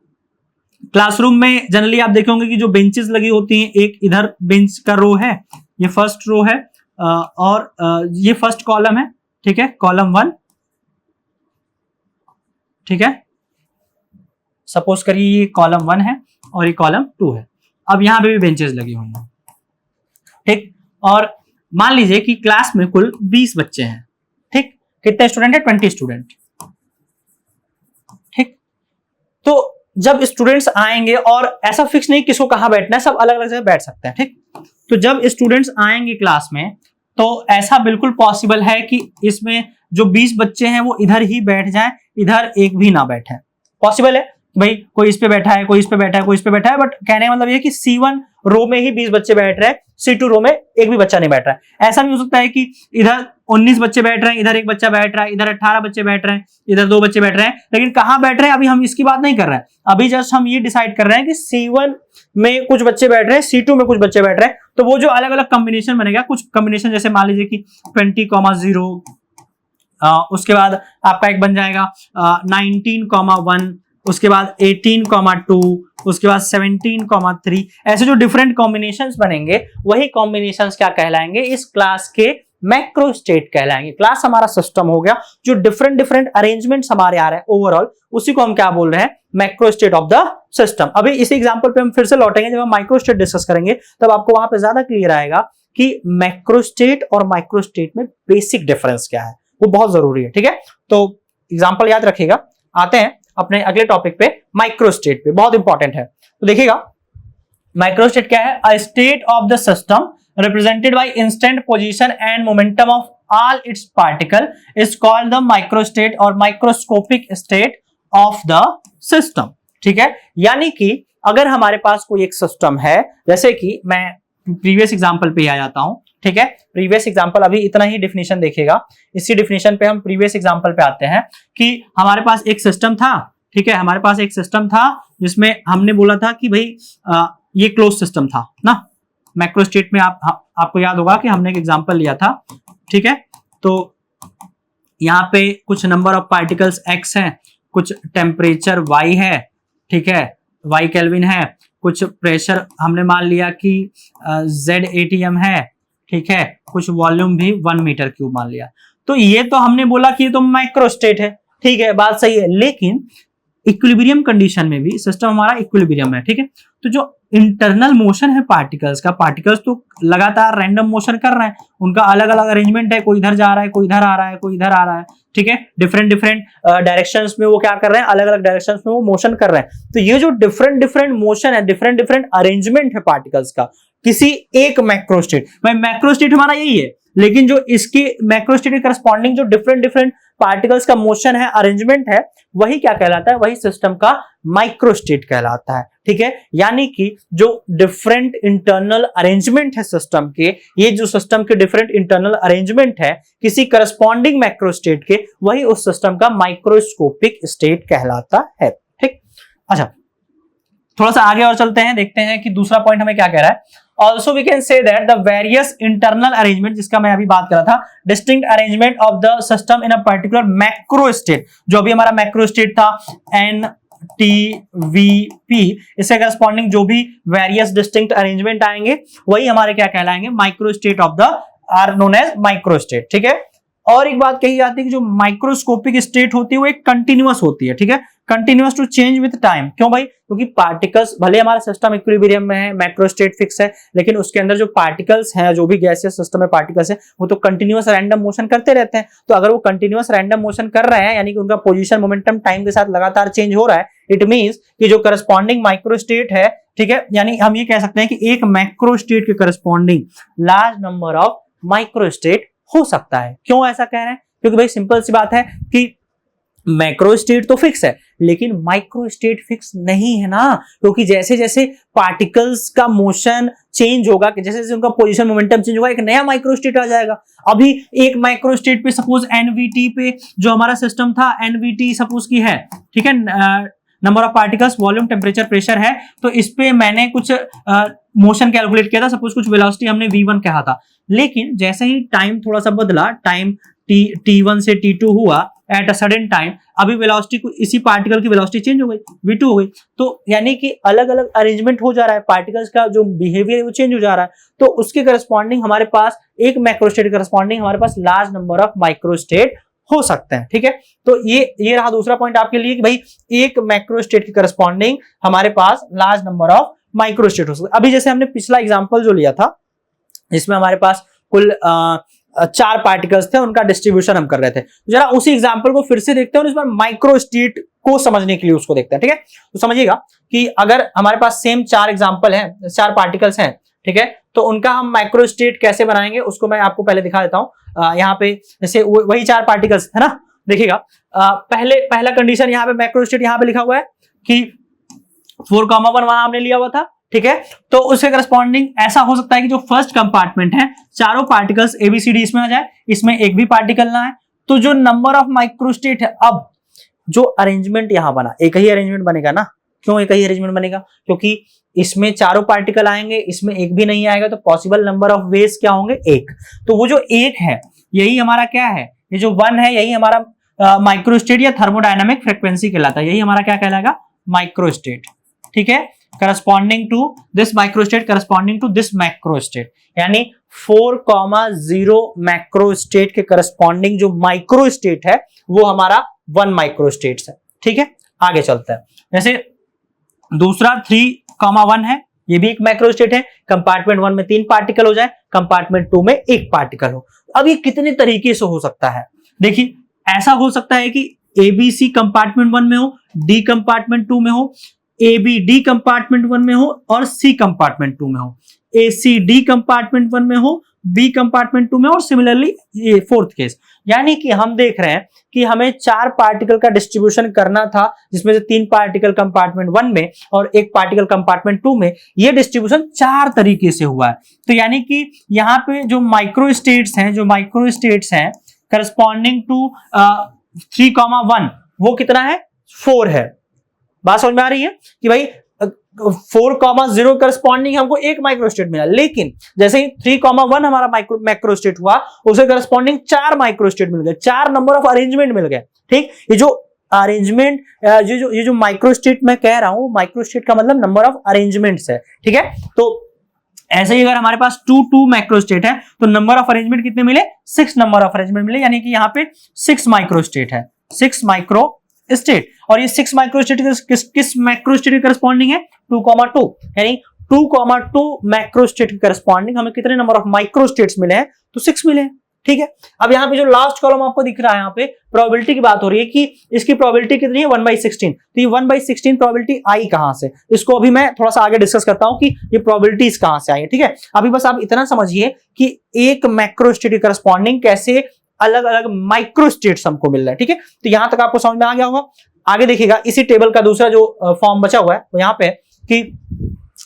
क्लासरूम में जनरली आप देखे होंगे कि जो बेंचेस लगी होती हैं, एक इधर बेंच का रो है, ये फर्स्ट रो है, और ये फर्स्ट कॉलम है, ठीक है, कॉलम 1, ठीक है। सपोज करिए ये कॉलम 1 है और ये कॉलम 2 है। अब यहां पे भी बेंचेस लगी हुई हैं, ठीक। और मान लीजिए कि क्लास में कुल 20 बच्चे हैं, ठीक। कितने स्टूडेंट है, 20 स्टूडेंट, ठीक। तो जब स्टूडेंट्स आएंगे, और ऐसा फिक्स नहीं किसको कहां बैठना है, सब अलग अलग जगह बैठ सकते हैं, ठीक। तो जब स्टूडेंट्स आएंगे क्लास में, तो ऐसा बिल्कुल पॉसिबल है कि इसमें जो 20 बच्चे हैं वो इधर ही बैठ जाएं, इधर एक भी ना बैठे। पॉसिबल है भाई, कोई इस पे बैठा है, कोई इस पे बैठा है, कोई इस पे बैठा है, बट कहने का मतलब ये कि C1 रो में ही 20 बच्चे बैठ रहे हैं, C2 रो में एक भी बच्चा नहीं बैठ रहा है। ऐसा भी हो सकता है कि इधर 19 बच्चे बैठ रहे हैं, इधर एक बच्चा बैठ रहा है, इधर 18 बच्चे बैठ रहे हैं, इधर 2 बच्चे बैठ रहे हैं, लेकिन कहां बैठ रहे हैं अभी हम इसकी बात नहीं कर रहे हैं। अभी जस्ट हम ये डिसाइड कर रहे हैं कि C1 में कुछ बच्चे बैठ रहे हैं, C2 में कुछ बच्चे बैठ रहे हैं। तो वो जो अलग अलग कॉम्बिनेशन बनेगा, कुछ कॉम्बिनेशन जैसे मान लीजिए कि 20,0, उसके बाद आपका एक बन जाएगा 19,1, उसके बाद 18,2, उसके बाद 17,3। ऐसे जो डिफरेंट कॉम्बिनेशंस बनेंगे, वही कॉम्बिनेशंस क्या कहलाएंगे, इस क्लास के मैक्रोस्टेट कहलाएंगे। क्लास हमारा सिस्टम हो गया, जो डिफरेंट अरेंजमेंट्स हमारे आ रहे हैं ओवरऑल, उसी को हम क्या बोल रहे हैं, मैक्रोस्टेट ऑफ द सिस्टम। अभी इसी एग्जांपल पे हम फिर से लौटेंगे, जब हम माइक्रोस्टेट डिस्कस करेंगे तब आपको वहां पे ज्यादा क्लियर आएगा कि मैक्रोस्टेट और माइक्रोस्टेट में बेसिक डिफरेंस क्या है, वो बहुत जरूरी है, ठीक है। तो एग्जांपल याद रखिएगा। आते हैं अपने अगले टॉपिक पे, माइक्रोस्टेट पे, बहुत इंपॉर्टेंट है। तो देखिएगा माइक्रोस्टेट क्या है, a state of the system represented by instant position and momentum of all its particle is called the microstate or microscopic state of the system, ठीक है। यानी कि अगर हमारे पास कोई एक सिस्टम है, जैसे कि मैं प्रीवियस एग्जांपल पे आ जाता हूं, ठीक है। प्रीवियस एग्जांपल, अभी इतना ही डेफिनेशन देखिएगा, इसी डेफिनेशन पे हम प्रीवियस एग्जांपल पे आते हैं कि हमारे पास एक सिस्टम था, ठीक है। हमारे पास एक सिस्टम था जिसमें हमने बोला था कि भाई ये क्लोज सिस्टम था ना। मैक्रोस्टेट में आपको याद होगा कि हमने एक एग्जांपल लिया था, ठीक है। तो यहाँ पे कुछ नंबर ऑफ पार्टिकल्स x हैं, कुछ टेम्परेचर y है, ठीक है, y केल्विन है, कुछ प्रेशर हमने मान लिया कि Z ATM है, ठीक है, कुछ वॉल्यूम भी 1 मीटर क्यूब मान लिया। तो ये तो हमने बोला कि ये तो माइक्रोस्टेट है, ठीक है, बात सही है। लेकिन इक्विलिब्रियम कंडीशन में भी सिस्टम हमारा इक्विलिब्रियम है, ठीक है। तो जो इंटरनल मोशन है पार्टिकल्स का, पार्टिकल्स तो लगातार रैंडम मोशन कर रहे हैं, उनका अलग अलग अरेंजमेंट है, कोई इधर जा रहा है, कोई इधर आ रहा है, कोई इधर आ रहा है, ठीक है। डिफरेंट डायरेक्शंस में वो क्या कर रहे हैं, अलग अलग डायरेक्शंस में वो मोशन कर रहे हैं। तो ये जो डिफरेंट मोशन है, डिफरेंट अरेंजमेंट है पार्टिकल्स का, किसी एक मैक्रो स्टेट। भाई मैक्रो स्टेट हमारा यही है, लेकिन जो इसकी मैक्रो स्टेट के करस्पॉन्डिंग जो डिफरेंट डिफरेंट पार्टिकल्स का मोशन है, अरेंजमेंट है, वही क्या कहलाता है, वही सिस्टम का माइक्रो स्टेट कहलाता है। ठीक है, यानी कि जो डिफरेंट इंटरनल अरेंजमेंट है सिस्टम के, ये जो सिस्टम के डिफरेंट इंटरनल अरेंजमेंट है किसी करस्पॉन्डिंग मैक्रो स्टेट के, वही उस सिस्टम का माइक्रोस्कोपिक स्टेट कहलाता है। ठीक, अच्छा थोड़ा सा आगे और चलते हैं, देखते हैं कि दूसरा पॉइंट हमें क्या कह रहा है। Also we can say that the various internal arrangement, जिसका मैं अभी बात कर रहा था, distinct arrangement of the system in a particular macro state, जो अभी हमारा मैक्रो स्टेट था NTVP, इससे करस्पॉन्डिंग जो भी वेरियस डिस्टिंक्ट अरेंजमेंट आएंगे वही हमारे क्या कहलाएंगे, microstate of the are known as micro state. ठीक है, और एक बात कही जाती है कि जो माइक्रोस्कोपिक स्टेट होती है वो एक कंटिन्यूअस होती है। ठीक है, continuous to change with time. क्यों भाई? क्योंकि पार्टिकल्स, भले हमारा सिस्टम इक्विलिब्रियम में है, मैक्रो स्टेट फिक्स है, लेकिन उसके अंदर जो पार्टिकल्स हैं, जो भी गैसियस सिस्टम में पार्टिकल्स हैं, वो तो कंटिन्यूअस रैंडम मोशन करते रहते हैं। तो अगर वो कंटिन्यूअस रैंडम मोशन कर रहे हैं, यानी कि उनका पोजीशन मोमेंटम टाइम के साथ लगातार चेंज हो रहा है, इट मींस कि जो करस्पॉन्डिंग माइक्रो स्टेट है, ठीक है, यानी हम ये कह सकते हैं कि एक मैक्रो स्टेट के corresponding large number of micro state हो सकता है। क्यों ऐसा कह रहे हैं? क्योंकि भाई सिंपल सी बात है कि मैक्रो स्टेट तो फिक्स है, लेकिन माइक्रो स्टेट फिक्स नहीं है ना, क्योंकि जैसे जैसे पार्टिकल्स का मोशन चेंज होगा, जैसे जैसे उनका पोजीशन मोमेंटम चेंज होगा, एक नया माइक्रो स्टेट आ जाएगा। अभी एक माइक्रो स्टेट पे सपोज एनवीटी पे जो हमारा सिस्टम था, एनवीटी सपोज की है, ठीक है, number of particles, volume, temperature, pressure है, तो इस पे मैंने कुछ मोशन कैलकुलेट किया था, सपोज कुछ वेलोसिटी हमने v1 कहा था, लेकिन जैसे ही टाइम थोड़ा सा बदला, टाइम t1 से t2 हुआ, एट अ सडन टाइम अभी वेलोसिटी, इसी पार्टिकल की वेलोसिटी चेंज हो गई, v2 हो गई। तो यानी कि अलग अलग अरेंजमेंट हो जा रहा है, पार्टिकल्स का जो बिहेवियर है वो चेंज हो जा रहा है, तो उसके करस्पॉन्डिंग हमारे पास एक मैक्रोस्टेट करस्पॉन्डिंग हमारे पास लार्ज नंबर ऑफ माइक्रोस्टेट हो सकते हैं। ठीक है, तो ये रहा दूसरा पॉइंट आपके लिए कि भाई एक मैक्रोस्टेट की करस्पॉन्डिंग हमारे पास लार्ज नंबर ऑफ माइक्रोस्टेट हो सकते हैं। अभी जैसे हमने पिछला एग्जांपल जो लिया था, जिसमें हमारे पास कुल 4 पार्टिकल्स थे, उनका डिस्ट्रीब्यूशन हम कर रहे थे, जरा उसी एग्जांपल को फिर से देखते हैं और इस बार माइक्रोस्टेट को समझने के लिए उसको देखते हैं। ठीक है, तो समझिएगा कि अगर हमारे पास सेम 4 एग्जांपल हैं, 4 पार्टिकल्स हैं, ठीक है, तो उनका हम माइक्रोस्टेट कैसे बनाएंगे उसको मैं आपको पहले दिखा देता हूं। यहाँ पे जैसे वही 4 पार्टिकल्स है ना, देखिएगा पहला कंडीशन यहाँ पे मैक्रोस्टेट यहाँ पे लिखा हुआ है कि 4,1 वहां हमने लिया हुआ था। ठीक है, तो उसके करस्पॉन्डिंग ऐसा हो सकता है कि जो फर्स्ट कंपार्टमेंट है, चारों पार्टिकल्स एबीसीडी इसमें आ जाए, इसमें एक भी पार्टिकल ना है, तो जो नंबर ऑफ माइक्रोस्टेट है, अब जो अरेंजमेंट यहां बना, एक ही अरेंजमेंट बनेगा ना। क्यों एक ही अरेंजमेंट बनेगा? क्योंकि इसमें चारों पार्टिकल आएंगे, इसमें एक भी नहीं आएगा, तो पॉसिबल नंबर ऑफ वेज क्या होंगे? एक। तो वो जो एक है, यही हमारा क्या है, ये जो 1 है, यही हमारा माइक्रोस्टेट या थर्मोडायनामिक फ्रीक्वेंसी कहलाता है, यही हमारा क्या कहलाएगा? माइक्रोस्टेट। ठीक है, corresponding to this microstate corresponding to this macrostate, यानी 4,0 मैक्रोस्टेट के करस्पॉन्डिंग जो माइक्रोस्टेट है वो हमारा 1 माइक्रोस्टेट है। ठीक है, आगे चलता है। जैसे दूसरा 3,1 है, ये भी एक मैक्रोस्टेट है, कंपार्टमेंट 1 में 3 पार्टिकल हो जाए, कंपार्टमेंट 2 में 1 पार्टिकल हो। अब ये कितने तरीके से हो सकता है? देखिए, ऐसा हो सकता है कि एबीसी कंपार्टमेंट 1 में हो, डी कंपार्टमेंट 2 में हो, ए बी डी कंपार्टमेंट 1 में हो और सी कंपार्टमेंट 2 में हो, ए सी डी कंपार्टमेंट 1 में हो, बी कंपार्टमेंट 2 में, और सिमिलरली ये फोर्थ केस। यानी कि हम देख रहे हैं कि हमें 4 पार्टिकल का डिस्ट्रीब्यूशन करना था, जिसमें से 3 पार्टिकल कंपार्टमेंट 1 में और 1 पार्टिकल कंपार्टमेंट 2 में। ये डिस्ट्रीब्यूशन 4 तरीके से हुआ है। तो यानी कि यहाँ पे जो माइक्रोस्टेट्स हैं करस्पॉन्डिंग टू 3,1, वो कितना है? 4 है। बात समझ में आ रही है कि भाई 4,0 करस्पॉन्डिंग हमको एक माइक्रोस्टेट मिला, लेकिन जैसे ही 3,1 हमारा मैक्रोस्टेट हुआ, उसे करस्पॉन्डिंग 4 माइक्रोस्टेट मिल गए, 4 नंबर ऑफ अरेंजमेंट मिल गए। ठीक, ये जो अरेंजमेंट, ये जो माइक्रोस्टेट मैं कह रहा हूं, माइक्रोस्टेट का मतलब नंबर ऑफ अरेंजमेंट्स है। ठीक है, तो ऐसे ही अगर हमारे पास 2 मैक्रोस्टेट है, तो नंबर ऑफ अरेंजमेंट कितने मिले? 6 नंबर ऑफ अरेंजमेंट मिले, यानी कि यहाँ पे 6 माइक्रोस्टेट है, 6 माइक्रो स्टेट। और ये 6 माइक्रोस्टेट किस मैक्रोस्टेट के करस्पॉन्डिंग है? 2,2, यानी 2,2 मैक्रोस्टेट के करस्पॉन्डिंग हमें कितने नंबर ऑफ माइक्रोस्टेट्स मिले हैं? तो 6 मिले हैं। ठीक है। अब यहाँ पे जो लास्ट कॉलम आपको दिख रहा है, यहाँ पे प्रोबेबिलिटी की बात हो रही है कि इसकी प्रोबेबिलिटी कितनी है 1/16। तो ये 1/16 प्रोबेबिलिटी आई कहां से, इसको अभी मैं थोड़ा सा आगे डिस्कस करता हूं कि ये प्रोबेबिलिटीज कहां से आई है। ठीक है, अभी बस आप इतना समझिए कि एक मैक्रो स्टेट के करस्पॉन्डिंग कैसे अलग अलग माइक्रो स्टेट्स हमको मिल रहा है। ठीक है, तो यहां तक आपको समझ में आ गया होगा। आगे देखिएगा, इसी टेबल का दूसरा जो फॉर्म बचा हुआ है वो यहाँ पे कि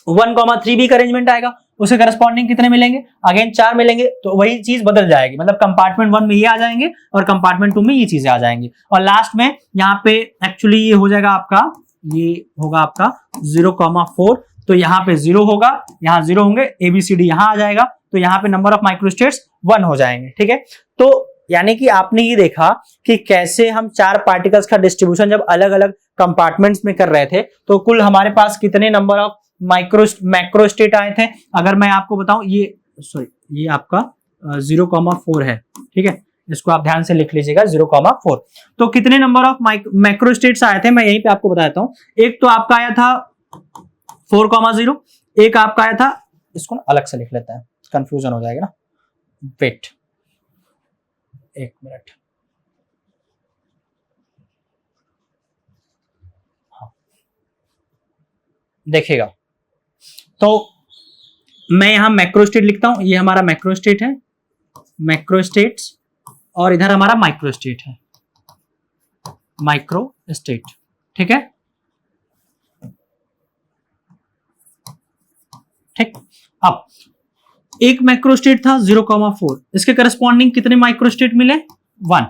1,3b का अरेंजमेंट आएगा, उसे करस्पॉन्डिंग कितने मिलेंगे, अगेन 4 मिलेंगे। तो वही चीज बदल जाएगी, मतलब कंपार्टमेंट 1 में ये आ जाएंगे और कंपार्टमेंट 2 में ये चीजें आ जाएंगी। और लास्ट में यहाँ पे एक्चुअली ये हो जाएगा आपका, ये होगा आपका 0,4। तो यहाँ पे 0 होगा, यहाँ 0 होंगे, ABCD यहाँ आ जाएगा। तो यहाँ पे नंबर ऑफ माइक्रोस्टेट्स 1 हो जाएंगे। ठीक है, तो यानी कि आपने ये देखा कि कैसे हम 4 पार्टिकल्स का डिस्ट्रीब्यूशन जब अलग अलग कंपार्टमेंट्स में कर रहे थे तो कुल हमारे पास कितने नंबर ऑफ मैक्रो स्टेट आए थे। अगर मैं आपको बताऊं, ये आपका 0,4 है। ठीक है, इसको आप ध्यान से लिख लीजिएगा 0,4। तो कितने नंबर ऑफ मैक्रो स्टेट्स आए थे मैं यहीं पे आपको बताता हूं। एक तो आपका आया था 4,0, एक आपका आया था, इसको अलग से लिख लेते हैं, कंफ्यूजन हो जाएगा ना, वेट एक मिनट, हाँ देखिएगा। तो मैं यहां मैक्रोस्टेट लिखता हूं, ये हमारा मैक्रोस्टेट है, मैक्रोस्टेट्स, और इधर हमारा माइक्रोस्टेट है, माइक्रोस्टेट। ठीक है, ठीक। अब एक माइक्रोस्टेट था 0,4, इसके करस्पॉन्डिंग कितने माइक्रोस्टेट मिले 1।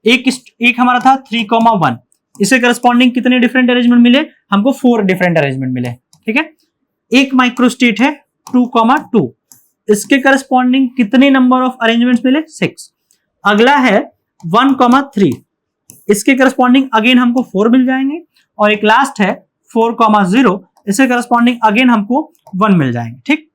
एक हमारा था 3,1, इसके करस्पॉन्डिंग कितने डिफरेंट अरेंजमेंट मिले हमको 4 डिफरेंट अरेंजमेंट मिले। ठीक है, एक माइक्रोस्टेट है 2,2, इसके करस्पॉन्डिंग कितने नंबर ऑफ अरेंजमेंट्स मिले 6। अगला है 1,3, इसके करस्पॉन्डिंग अगेन हमको 4 मिल जाएंगे। और एक लास्ट है 4,0, इसके करस्पॉन्डिंग अगेन हमको 1 मिल जाएंगे। ठीक,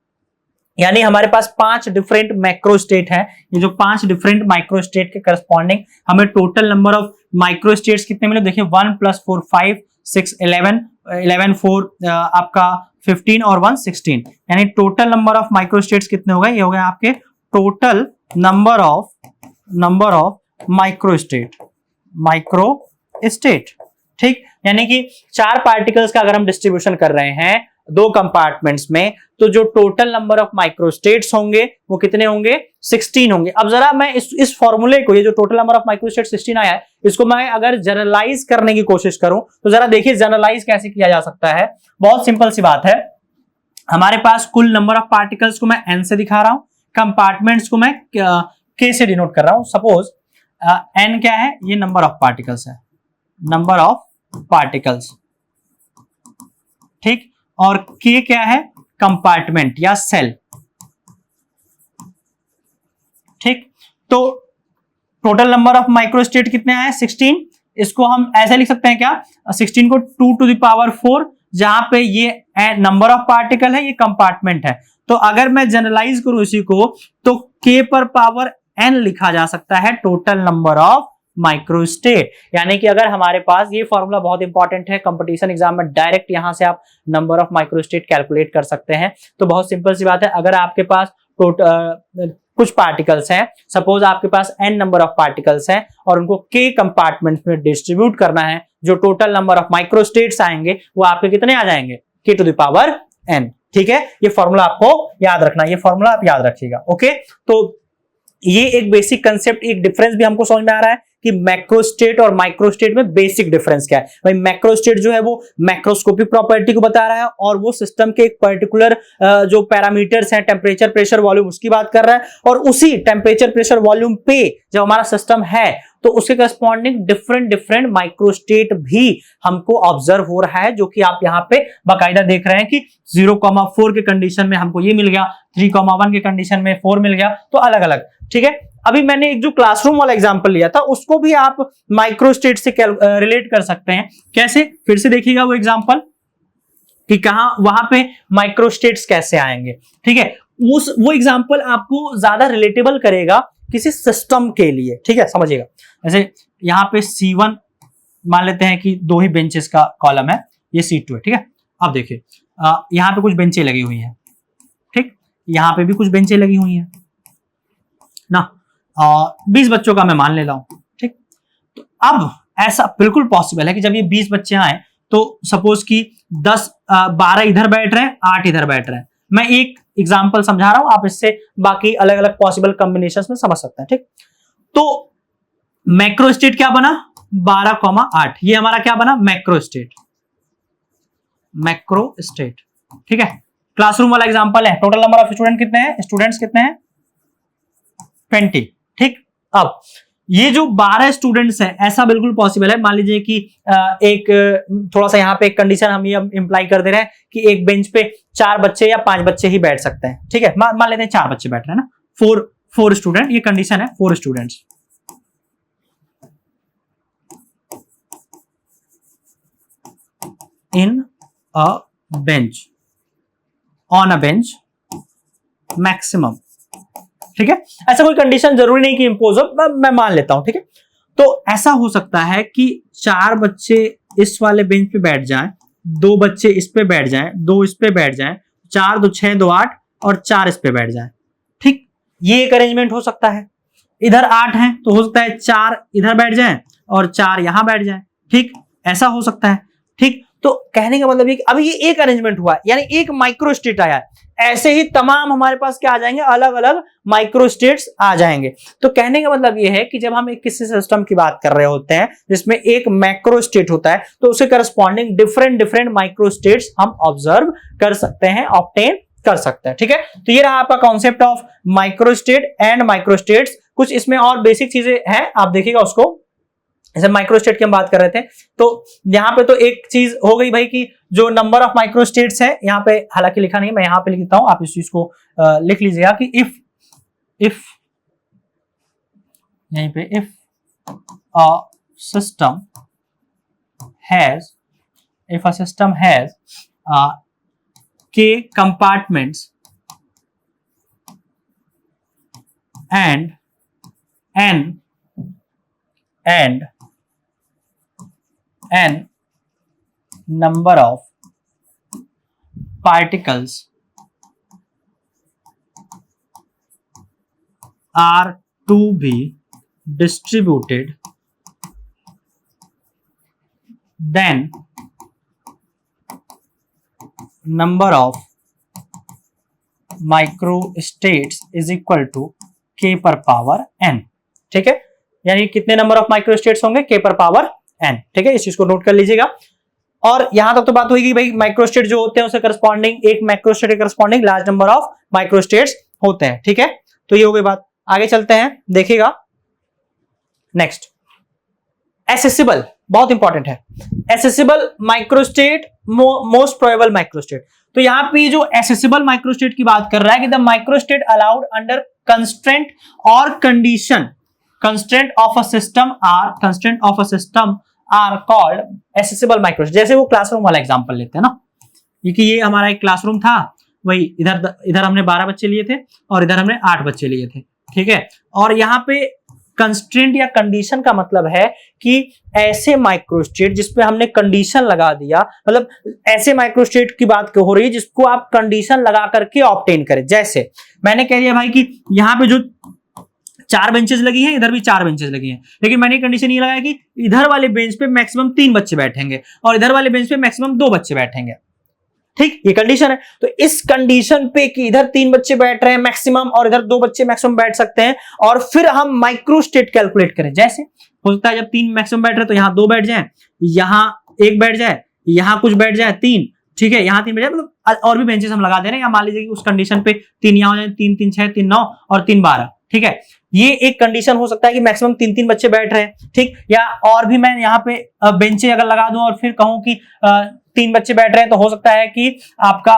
यानी हमारे पास 5 डिफरेंट मैक्रोस्टेट है। ये जो 5 डिफरेंट माइक्रोस्टेट के करस्पॉन्डिंग हमें टोटल नंबर ऑफ माइक्रोस्टेट्स कितने मिले, देखिए 1 + 4 5 6 11 11 4 आपका 15 और 1 16, यानी टोटल नंबर ऑफ माइक्रोस्टेट्स कितने हो गए, ये हो गए आपके टोटल नंबर ऑफ माइक्रोस्टेट। ठीक, यानी कि 4 पार्टिकल्स का अगर हम डिस्ट्रीब्यूशन कर रहे हैं 2 कंपार्टमेंट्स में, तो जो टोटल नंबर ऑफ माइक्रोस्टेट्स होंगे वो कितने होंगे 16 होंगे। अब जरा मैं इस फॉर्मूले को, ये जो टोटल नंबर ऑफ माइक्रोस्टेट 16 आया है, इसको मैं अगर जनरलाइज करने की कोशिश करूं तो जरा देखिए जनरलाइज कैसे किया जा सकता है। बहुत सिंपल सी बात है, हमारे पास कुल नंबर ऑफ पार्टिकल्स को मैं n से दिखा रहा हूं, कंपार्टमेंट्स को मैं k से डिनोट कर रहा हूं। सपोज n क्या है, ये नंबर ऑफ पार्टिकल्स है, नंबर ऑफ पार्टिकल्स। ठीक, और k क्या है, कंपार्टमेंट या सेल। ठीक, तो टोटल नंबर ऑफ माइक्रोस्टेट कितने आए 16। इसको हम ऐसे लिख सकते हैं क्या, 16 को 2⁴, जहां पे ये नंबर ऑफ पार्टिकल है, ये कंपार्टमेंट है। तो अगर मैं जनरलाइज करूं इसी को तो k पर पावर n लिखा जा सकता है टोटल नंबर ऑफ माइक्रोस्टेट। यानी कि अगर हमारे पास, ये फॉर्मूला बहुत इंपॉर्टेंट है, कंपटीशन एग्जाम में डायरेक्ट यहां से आप नंबर ऑफ माइक्रोस्टेट कैलकुलेट कर सकते हैं। तो बहुत सिंपल सी बात है, अगर आपके पास कुछ पार्टिकल्स हैं, सपोज आपके पास n नंबर ऑफ पार्टिकल्स हैं और उनको k कंपार्टमेंट्स में डिस्ट्रीब्यूट करना है, जो टोटल नंबर ऑफ माइक्रोस्टेट्स आएंगे वो आपके कितने आ जाएंगे k⁴n। ठीक है, ये फॉर्मूला आपको याद रखना, ये फॉर्मूला आप याद रखिएगा। ओके, तो ये एक बेसिक कंसेप्ट, एक डिफरेंस भी हमको समझ में आ रहा है कि मैक्रोस्टेट और माइक्रोस्टेट में बेसिक डिफरेंस क्या है। भाई मैक्रोस्टेट जो है वो मैक्रोस्कोपिक प्रॉपर्टी को बता रहा है और वो सिस्टम के एक पर्टिकुलर जो पैरामीटर्स हैं, टेम्परेचर प्रेशर वॉल्यूम, उसकी बात कर रहा है। और उसी टेम्परेचर प्रेशर वॉल्यूम पे जब हमारा सिस्टम है तो उसके करस्पॉन्डिंग डिफरेंट माइक्रोस्टेट भी हमको ऑब्जर्व हो रहा है, जो कि आप यहाँ पे बाकायदा देख रहे हैं कि 0,4 के कंडीशन में हमको ये मिल गया, 3,1 के कंडीशन में 4 मिल गया, तो अलग अलग। ठीक है, अभी मैंने एक जो क्लासरूम वाला एग्जांपल लिया था उसको भी आप माइक्रोस्टेट से रिलेट कर सकते हैं। कैसे, फिर से देखिएगा वो एग्जांपल कि कहां वहां पे माइक्रोस्टेट्स कैसे आएंगे। ठीक है, वो एग्जांपल आपको ज्यादा रिलेटेबल करेगा किसी सिस्टम के लिए। ठीक है, समझिएगा। जैसे यहाँ पे C1 मान लेते हैं कि 2 ही बेंचेस का कॉलम है, ये C2 है। ठीक है, अब देखिए यहाँ पे कुछ बेंचें लगी हुई हैं। ठीक, यहाँ पे भी कुछ बेंचें लगी हुई हैं ना, 20 बच्चों का मैं मान लेता हूं, ठीक। तो अब ऐसा बिल्कुल पॉसिबल है कि जब ये 20 बच्चे आए तो सपोज कि 12 इधर बैठ रहे हैं, 8 इधर बैठ रहे हैं। मैं एक एग्जांपल समझा रहा हूं, आप इससे बाकी अलग अलग पॉसिबल कॉम्बिनेशंस में समझ सकते हैं, ठीक। तो मैक्रो स्टेट क्या बना, 12,8, ये हमारा क्या बना, मैक्रो स्टेट, मैक्रो स्टेट, ठीक है। क्लासरूम वाला एग्जांपल है, टोटल नंबर ऑफ स्टूडेंट कितने हैं, स्टूडेंट्स कितने हैं, 20, ठीक। अब ये जो 12 स्टूडेंट्स हैं, ऐसा बिल्कुल पॉसिबल है, मान लीजिए कि एक थोड़ा सा यहाँ पे एक कंडीशन हम ये इंप्लाई कर दे रहे हैं कि एक बेंच पे 4 बच्चे या 5 बच्चे ही बैठ सकते हैं, ठीक है। मान लेते हैं 4 बच्चे बैठ रहे हैं ना, 4 स्टूडेंट, ये कंडीशन है, 4 students in a bench, on a bench maximum, ठीक है। ऐसा कोई कंडीशन जरूरी नहीं कि इंपोज हो, मैं मान लेता हूं, ठीक है। तो ऐसा हो सकता है कि 4 बच्चे इस वाले बेंच पे बैठ जाएं, 2 बच्चे इस पे बैठ जाएं, 2 इस पे बैठ जाएं, 4 2 6 2 8 और 4 इस पे बैठ जाएं, ठीक। ये एक अरेंजमेंट हो सकता है। इधर 8 हैं तो हो सकता है 4 इधर बैठ जाएं और 4 यहां बैठ जाएं, ठीक, ऐसा हो सकता है, ठीक। तो कहने का मतलब ये अभी ये एक अरेंजमेंट हुआ है, यानी एक माइक्रो स्टेट आया है। ऐसे ही तमाम हमारे पास क्या आ जाएंगे, अलग अलग माइक्रो स्टेट्स आ जाएंगे। तो कहने का मतलब ये है कि जब हम एक किसी सिस्टम की बात कर रहे होते हैं जिसमें एक मैक्रो स्टेट होता है, तो उसे corresponding different different micro states हम ऑब्जर्व कर सकते हैं, ऑब्टेन कर सकते हैं, ठीक है। तो ये रहा आपका concept of micro state and micro states. कुछ इसमें और बेसिक चीजें हैं, आप देखिएगा उसको। जैसे माइक्रो स्टेट की हम बात कर रहे थे, तो यहां पे तो एक चीज हो गई भाई कि जो नंबर ऑफ माइक्रो स्टेट्स है, यहां पे हालांकि लिखा नहीं है, मैं यहां पे लिखता हूं, आप इस चीज को लिख लीजिएगा कि इफ यहीं पे if a system has k compartments and n number of particles are to be distributed, then number of microstates is equal to k पर पावर n, ठीक है। यानी कितने नंबर ऑफ माइक्रोस्टेट्स होंगे, k पर पावर n, ठीक है। इस चीज को नोट कर लीजिएगा। और यहां तक तो बात होगी भाई, माइक्रोस्टेट जो होते हैं उसे करस्पॉन्डिंग, एक माइक्रोस्टेट के corresponding large number of microstates होते हैं, ठीक है। तो ये हो गई बात। आगे चलते हैं, देखिएगा नेक्स्ट, एसेसिबल, बहुत इंपॉर्टेंट है। Accessible microstate, most probable microstate. तो यहां पे जो एसेसिबल माइक्रोस्टेट की बात कर रहा है कि the microstate allowed under constraint और condition, constraint of a system are called accessible microstate. जैसे वो क्लासरूम वाला एग्जांपल लेते हैं ना, ये हमारा एक क्लासरूम था, वही इधर हमने 12 बच्चे लिए थे और इधर हमने 8 बच्चे लिए थे, ठीक है। और यहाँ पे कंस्ट्रेंट या कंडीशन का मतलब है कि ऐसे माइक्रोस्टेट जिसपे हमने कंडीशन लगा दिया, मतलब ऐसे माइक्रोस्टेट की बात हो रही है जिसको आप कंडीशन लगा करके ऑब्टेन करें। जैसे मैंने कह दिया भाई कि यहाँ पे जो 4 बेंचेस लगी हैं, इधर भी 4 बेंचेस लगी हैं, लेकिन मैंने कंडीशन ये लगाया कि इधर वाले बेंच पे मैक्सिमम 3 बच्चे बैठेंगे और इधर वाले बेंच पे मैक्सिमम 2 बच्चे बैठेंगे, ठीक, ये कंडीशन है। तो इस कंडीशन पे कि इधर 3 बच्चे बैठ रहे हैं मैक्सिमम और इधर 2 बच्चे मैक्सिमम बैठ सकते हैं, और फिर हम माइक्रोस्टेट कैलकुलेट करें। जैसे हो सकता है जब 3 मैक्सिमम बैठ रहे तो यहां 2 बैठ जाए, यहां 1 बैठ जाए, यहां कुछ बैठ जाए 3, ठीक है, यहां 3 बैठ जाए, मतलब और भी बेंचेस हम लगा दे रहे हैं। या मान लीजिए कि उस कंडीशन पे 3 यहां हो जाए, 3 3 6 3 9 और 3 12, ठीक है। ये एक कंडीशन हो सकता है कि मैक्सिमम 3 बच्चे बैठ रहे हैं, ठीक। या और भी मैं यहाँ पे बेंचे अगर लगा दूं और फिर कहूं कि 3 बच्चे बैठ रहे हैं, तो हो सकता है कि आपका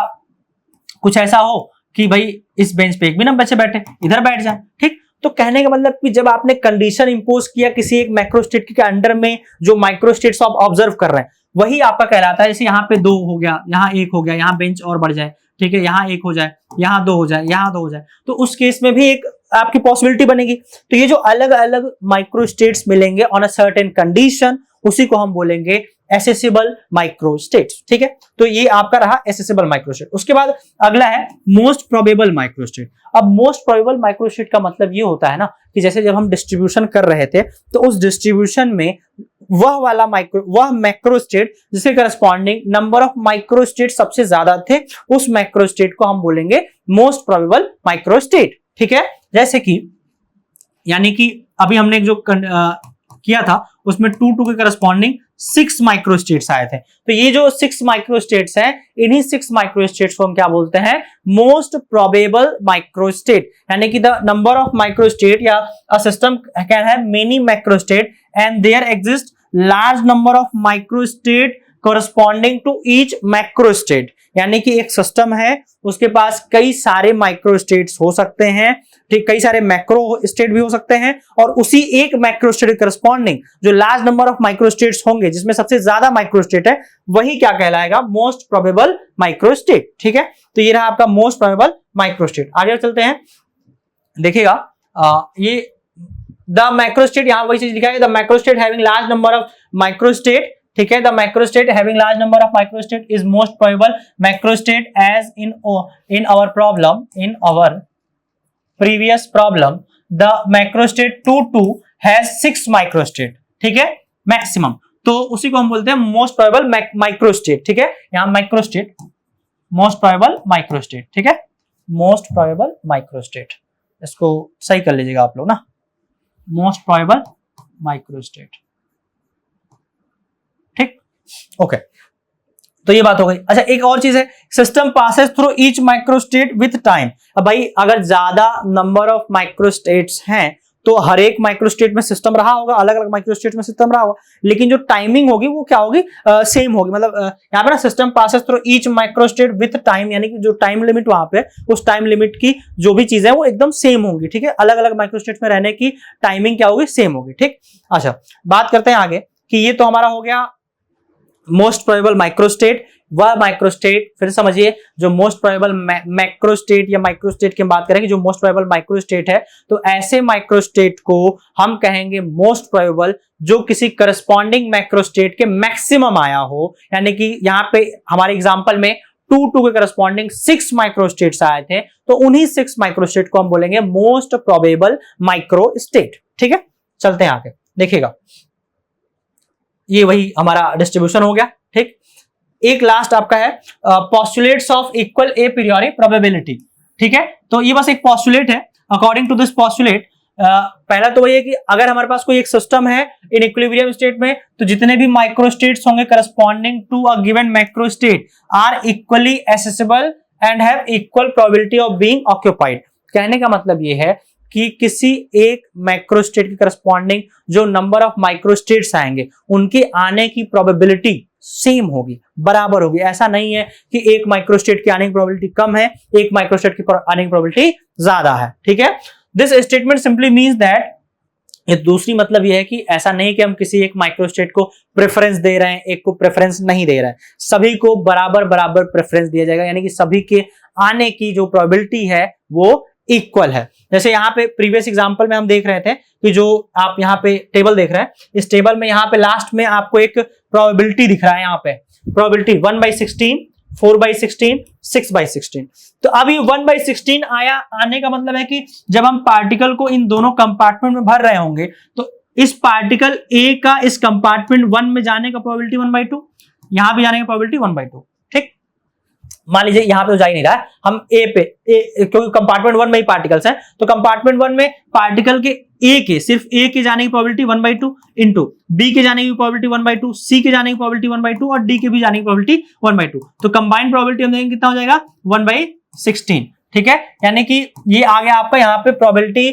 कुछ ऐसा हो कि भाई इस बेंच पे एक भी ना बच्चे बैठे, इधर बैठ जाए, ठीक। तो कहने का मतलब कि जब आपने कंडीशन इंपोज किया किसी एक माइक्रोस्टेट के अंडर में, जो माइक्रोस्टेट्स आप ऑब्जर्व कर रहे हैं वही आपका कहलाता है। जैसे यहाँ पे 2 हो गया, यहाँ 1 हो गया, यहाँ बेंच और बढ़ जाए, ठीक है, यहाँ 1 हो जाए, यहाँ 2 हो जाए, यहाँ 2 हो जाए, तो उस केस में भी एक आपकी पॉसिबिलिटी बनेगी। तो ये जो अलग अलग माइक्रोस्टेट्स मिलेंगे ऑन अ सर्टेन कंडीशन, उसी को हम बोलेंगे एसेसिबल माइक्रोस्टेट्स, ठीक है। तो ये आपका रहा एसेसिबल माइक्रोस्टेट। उसके बाद अगला है मोस्ट प्रोबेबल माइक्रोस्टेट। अब मोस्ट प्रोबेबल माइक्रोस्टेट का मतलब ये होता है ना कि जैसे जब हम डिस्ट्रीब्यूशन कर रहे थे तो उस डिस्ट्रीब्यूशन में वह मैक्रो स्टेट जिसके corresponding number of micro state सबसे ज्यादा थे, उस मैक्रो स्टेट को हम बोलेंगे मोस्ट प्रोबेबल माइक्रो स्टेट। ठीक है, जैसे कि यानी कि अभी हमने जो किया था उसमें 2 के करस्पॉन्डिंग 6 माइक्रो स्टेट्स आए थे। तो ये जो 6 माइक्रो स्टेट्स हैं, इन्हीं 6 माइक्रो स्टेट्स को हम क्या बोलते हैं? Most probable micro state. यानी कि the number of micro state या a system can have many micro state and there exist large number of micro state corresponding to each macro state. यानी कि एक सिस्टम है, उसके पास कई सारे माइक्रो स्टेट्स हो सकते हैं, ठीक, कई सारे मैक्रो स्टेट भी हो सकते हैं, और उसी एक मैक्रो स्टेट करस्पॉन्डिंग जो large number of micro states होंगे, जिसमें सबसे ज्यादा माइक्रो स्टेट है, वही क्या कहलाएगा? Most probable micro state. ठीक है, तो ये रहा आपका मोस्ट प्रोबेबल माइक्रो स्टेट। आगे चलते हैं, देखिएगा ये द मैक्रो स्टेट, यहां वही चीज लिखा है, the macro state having large number of micro state. ठीक है, the macro state having large number of micro state is most probable micro state as in our previous problem the macrostate 2 has 6 microstate। ठीक है, maximum, तो उसी को हम बोलते हैं मोस्ट प्रोबेबल माइक्रोस्टेट। ठीक है, यहां माइक्रोस्टेट मोस्ट प्रोबेबल माइक्रोस्टेट। ठीक है, मोस्ट प्रोबेबल माइक्रोस्टेट, इसको सही कर लीजिएगा आप लोग ना, मोस्ट प्रोबेबल माइक्रोस्टेट। ठीक, ओके, तो ये बात हो गई। अच्छा, एक और चीज है, system passes through each microstate with time. अब भाई अगर ज्यादा नंबर ऑफ माइक्रोस्टेट्स हैं तो हर एक माइक्रोस्टेट में सिस्टम रहा होगा, अलग अलग माइक्रोस्टेट में सिस्टम रहा होगा, लेकिन जो टाइमिंग होगी वो क्या होगी? सेम होगी। मतलब यहाँ पे ना system passes through each microstate with time, यानी कि जो टाइम लिमिट वहां पे, उस टाइम लिमिट की जो भी चीजें वो एकदम सेम होंगी। ठीक है, अलग अलग माइक्रोस्टेट में रहने की टाइमिंग क्या होगी? सेम होगी। ठीक, अच्छा बात करते हैं आगे कि ये तो हमारा हो गया मोस्ट प्रोबेबल माइक्रोस्टेट। वह माइक्रोस्टेट, फिर समझिए, जो मोस्ट प्रोबेबल मैक्रोस्टेट या माइक्रोस्टेट की हम बात करें कि जो मोस्ट प्रोबेबल माइक्रोस्टेट है, तो ऐसे माइक्रोस्टेट को हम कहेंगे मोस्ट प्रोबेबल जो किसी करस्पॉन्डिंग मैक्रोस्टेट के मैक्सिमम आया हो। यानी कि यहाँ पे हमारे एग्जांपल में 2 के करस्पॉन्डिंग 6 माइक्रोस्टेट्स आए थे, तो उन्हीं 6 माइक्रोस्टेट को हम बोलेंगे मोस्ट प्रोबेबल माइक्रोस्टेट। ठीक है, चलते हैं आगे, देखिएगा ये वही हमारा डिस्ट्रीब्यूशन हो गया। ठीक, एक लास्ट आपका है postulates of equal A प्रियोरी probability. ठीक है, तो ये बस एक पोस्टुलेट है। अकॉर्डिंग टू दिस पोस्टुलेट, पहला तो वही है कि अगर हमारे पास कोई एक सिस्टम है इन इक्विलिब्रियम स्टेट में, तो जितने भी माइक्रोस्टेट्स होंगे corresponding to a given macrostate are equally accessible and have equal probability of being occupied. कहने का मतलब ये है कि किसी एक माइक्रोस्टेट के करस्पॉन्डिंग जो नंबर ऑफ माइक्रोस्टेट्स आएंगे, उनके आने की प्रोबेबिलिटी सेम होगी, बराबर होगी। ऐसा नहीं है कि एक माइक्रोस्टेट की आने की प्रोबेबिलिटी कम है, एक माइक्रोस्टेट की आने की प्रोबेबिलिटी ज्यादा है। ठीक है, this statement simply means that, ये दूसरी मतलब यह है कि ऐसा नहीं कि हम किसी एक माइक्रोस्टेट को प्रेफरेंस दे रहे हैं, एक को प्रेफरेंस नहीं दे रहे हैं, सभी को बराबर बराबर प्रेफरेंस दिया जाएगा। यानी कि सभी के आने की जो प्रोबेबिलिटी है वो इक्वल है। जैसे यहाँ पे प्रीवियस एग्जांपल में हम देख रहे थे कि जो आप यहाँ पे टेबल देख रहे हैं, इस टेबल में यहाँ पे लास्ट में आपको एक प्रोबेबिलिटी दिख रहा है, यहाँ पे प्रोबेबिलिटी 1/16, 4/16, 6/16। तो अभी 1/16 आने का मतलब है कि जब हम पार्टिकल को इन दोनों कंपार्टमेंट में भर रहे होंगे, तो इस पार्टिकल ए का इस कंपार्टमेंट 1 में जाने का प्रोबेबिलिटी 1/2, यहां भी जाने का प्रोबेबिलिटी 1/2। ठीक, मान लीजिए यहां पे तो जा ही नहीं रहा है, हम ए पे क्योंकि कंपार्टमेंट 1 में ही पार्टिकल्स हैं, तो कंपार्टमेंट 1 में पार्टिकल के ए के, सिर्फ ए के जाने की प्रोबेबिलिटी 1/2 इंटू बी के जाने की प्रोबेबिलिटी 1/2, सी के जाने की प्रोबेबिलिटी 1/2 और डी के भी जाने की प्रोबेबिलिटी 1/2। तो कंबाइंड प्रोबेबिलिटी हम देखेंगे कितना हो जाएगा? 1/16। ठीक है, यानी कि ये आ गया आपका यहाँ पे प्रोबेबिलिटी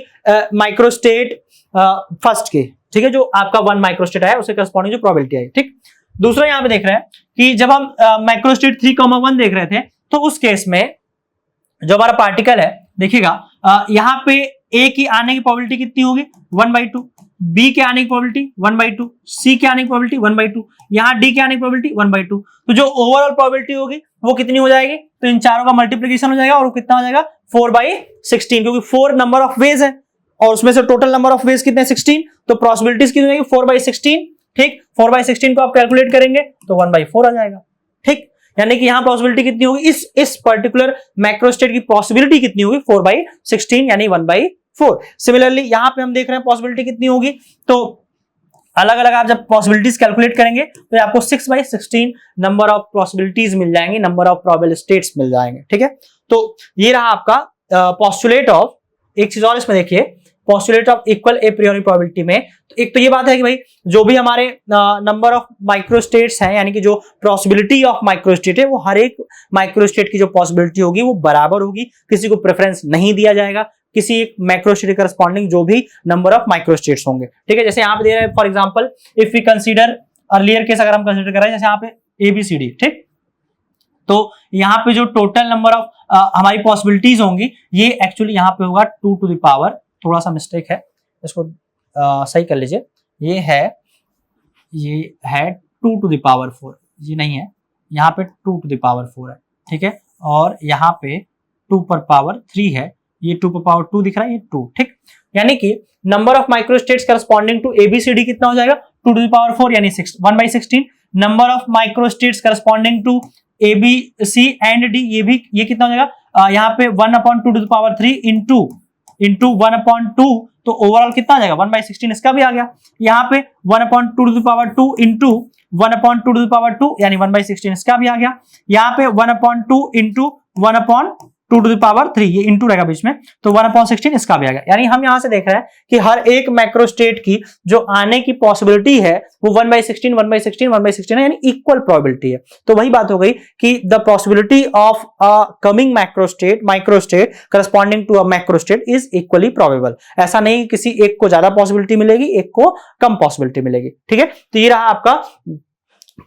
माइक्रोस्टेट फर्स्ट के। ठीक है, जो आपका 1 माइक्रोस्टेट है उसके करस्पॉन्डिंग जो प्रोबेबिलिटी है। ठीक, दूसरा यहाँ पे देख रहे हैं कि जब हम माइक्रोस्टेट 3,1 देख रहे थे, तो उस केस में जो हमारा पार्टिकल है, देखिएगा यहाँ पे ए की आने की प्रोबेबिलिटी कितनी होगी? 1/2, बी के आने की प्रोबेबिलिटी 1/2, सी के आने की प्रोबेबिलिटी 1/2, यहाँ डी के आने की प्रोबेबिलिटी 1/2। तो जो ओवरऑल प्रोबेबिलिटी होगी वो कितनी हो जाएगी? तो इन चारों का मल्टीप्लीकेशन हो जाएगा और वो कितना हो जाएगा? 4/16, क्योंकि 4 नंबर ऑफ वेज है और उसमें से टोटल नंबर ऑफ वेज कितने? 16, तो प्रोबेबिलिटीज कितनी हो जाएगी? 4/16। ठीक, 4/16 को आप कैलकुलेट करेंगे तो 1/4 आ जाएगा। ठीक, यानी कि यहां पॉसिबिलिटी कितनी होगी? इस पर्टिकुलर मैक्रोस्टेट की पॉसिबिलिटी कितनी होगी? 4/16 यानी 1/4। 4। सिमिलरली यहां पे हम देख रहे हैं पॉसिबिलिटी कितनी होगी, तो अलग अलग आप जब पॉसिबिलिटीज कैलकुलेट करेंगे तो आपको 6/16 नंबर ऑफ पॉसिबिलिटीज मिल जाएंगे, नंबर ऑफ प्रोबेबल स्टेट्स मिल जाएंगे। ठीक है, तो ये रहा आपका पोस्टुलेट ऑफ, एक चीज और इसमें देखिए, postulate of equal A प्रियोरी probability में तो एक तो ये बात है कि भाई जो भी हमारे नंबर ऑफ माइक्रोस्टेट्स हैं, यानी कि जो पॉसिबिलिटी ऑफ माइक्रोस्टेट है, वो हर एक माइक्रोस्टेट की जो पॉसिबिलिटी होगी वो बराबर होगी, किसी को प्रेफरेंस नहीं दिया जाएगा, किसी एक माइक्रोस्टेट के करस्पॉन्डिंग जो भी नंबर ऑफ माइक्रोस्टेट्स होंगे। ठीक है, जैसे यहाँ पे दे रहे हैं for example if we consider earlier case, अगर हम कंसीडर कर रहे हैं जैसे यहाँ पे ABCD, ठीक, तो यहाँ पे जो टोटल नंबर ऑफ हमारी पॉसिबिलिटीज होंगी ये एक्चुअली यहाँ पे होगा 2 टू द पावर, थोड़ा सा मिस्टेक है, इसको सही कर लीजिए, ये है 2 टू द पावर 4, ये नहीं है, यहाँ पे 2 टू द पावर 4 है। ठीक है, और यहाँ पे 2 पर पावर 3 है, ये 2 पर पावर 2 दिख रहा है, ये 2। ठीक, यानी कि number of microstates corresponding to ABCD कितना हो जाएगा, 2 टू द पावर 4 यानी 1/16। Number of microstates corresponding to ABC and D, ये कितना हो जाएगा, यहाँ पे 1/2 टू द पावर 3 इंटू 1/2, तो ओवरऑल कितना आ जाएगा 1/16, इसका भी आ गया। यहाँ पे 1/2 to the power 2 into 1/2 to the power 2 यानी 1/16, इसका भी आ गया। यहाँ पे 1/2 इंटू 1/2 टू द पावर 3, ये इंटू रहेगा बीच में, तो 1/16 इसका भी आ गया। यानी हम यहां से देख रहे हैं कि हर एक मैक्रोस्टेट की जो आने की पॉसिबिलिटी है वो 1/16 है, यानी इक्वल प्रोबेबिलिटी है। तो वही बात हो गई कि the possibility of a coming microstate corresponding to a macrostate is equally probable. ऐसा नहीं किसी एक को ज्यादा पॉसिबिलिटी मिलेगी, एक को कम पॉसिबिलिटी मिलेगी। ठीक है, तो ये रहा आपका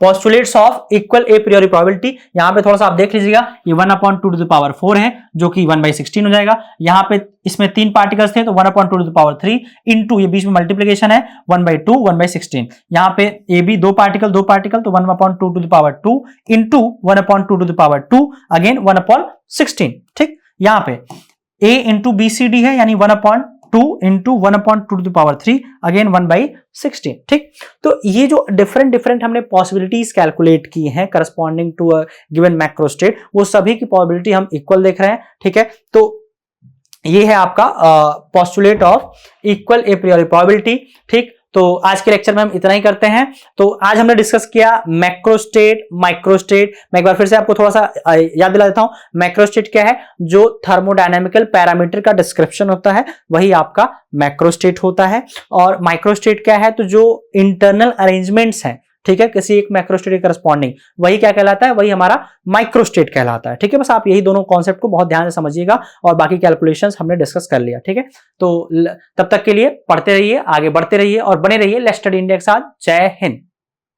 postulates of equal A प्रियोरी probability. यहां पे थोड़ा सा आप देख लीजिएगा, ये 1/2 टू द पावर 4 है जो कि 1/16 हो जाएगा। यहां पे इसमें 3 पार्टिकल्स थे तो 1/2 टू द पावर 3 इंटू, ये बीच में मल्टीप्लीकेशन है, 1/2 1/16। यहां पे AB 2 पार्टिकल तो 1/2 to the power 2 into 1/2 to the power 2 again 1/16। ठीक, यहां पे A इंटू BCD है यानी 1/2 into 1/2 to the power 3 again 1/16। ठीक, तो ये जो डिफरेंट हमने पॉसिबिलिटीज कैलकुलेट की हैं corresponding to a given macrostate, वो सभी की पॉसिबिलिटी हम इक्वल देख रहे हैं। ठीक है, तो ये है आपका postulate of equal A प्रियोरी probability. ठीक, तो आज के लेक्चर में हम इतना ही करते हैं। तो आज हमने डिस्कस किया मैक्रोस्टेट, माइक्रोस्टेट। मैं एक बार फिर से आपको थोड़ा सा याद दिला देता हूं, मैक्रोस्टेट क्या है, जो थर्मोडायनेमिकल पैरामीटर का डिस्क्रिप्शन होता है वही आपका मैक्रोस्टेट होता है। और माइक्रोस्टेट क्या है, तो जो इंटरनल अरेंजमेंट्स हैं, ठीक है, किसी एक मैक्रोस्टेट के करस्पॉन्डिंग, वही क्या कहलाता है, वही हमारा माइक्रोस्टेट कहलाता है। ठीक है, बस आप यही दोनों कॉन्सेप्ट को बहुत ध्यान से समझिएगा और बाकी कैलकुलेशंस हमने डिस्कस कर लिया। ठीक है, तो तब तक के लिए पढ़ते रहिए, आगे बढ़ते रहिए और बने रहिए लेट्स स्टडी इंडिया के साथ। जय हिंद।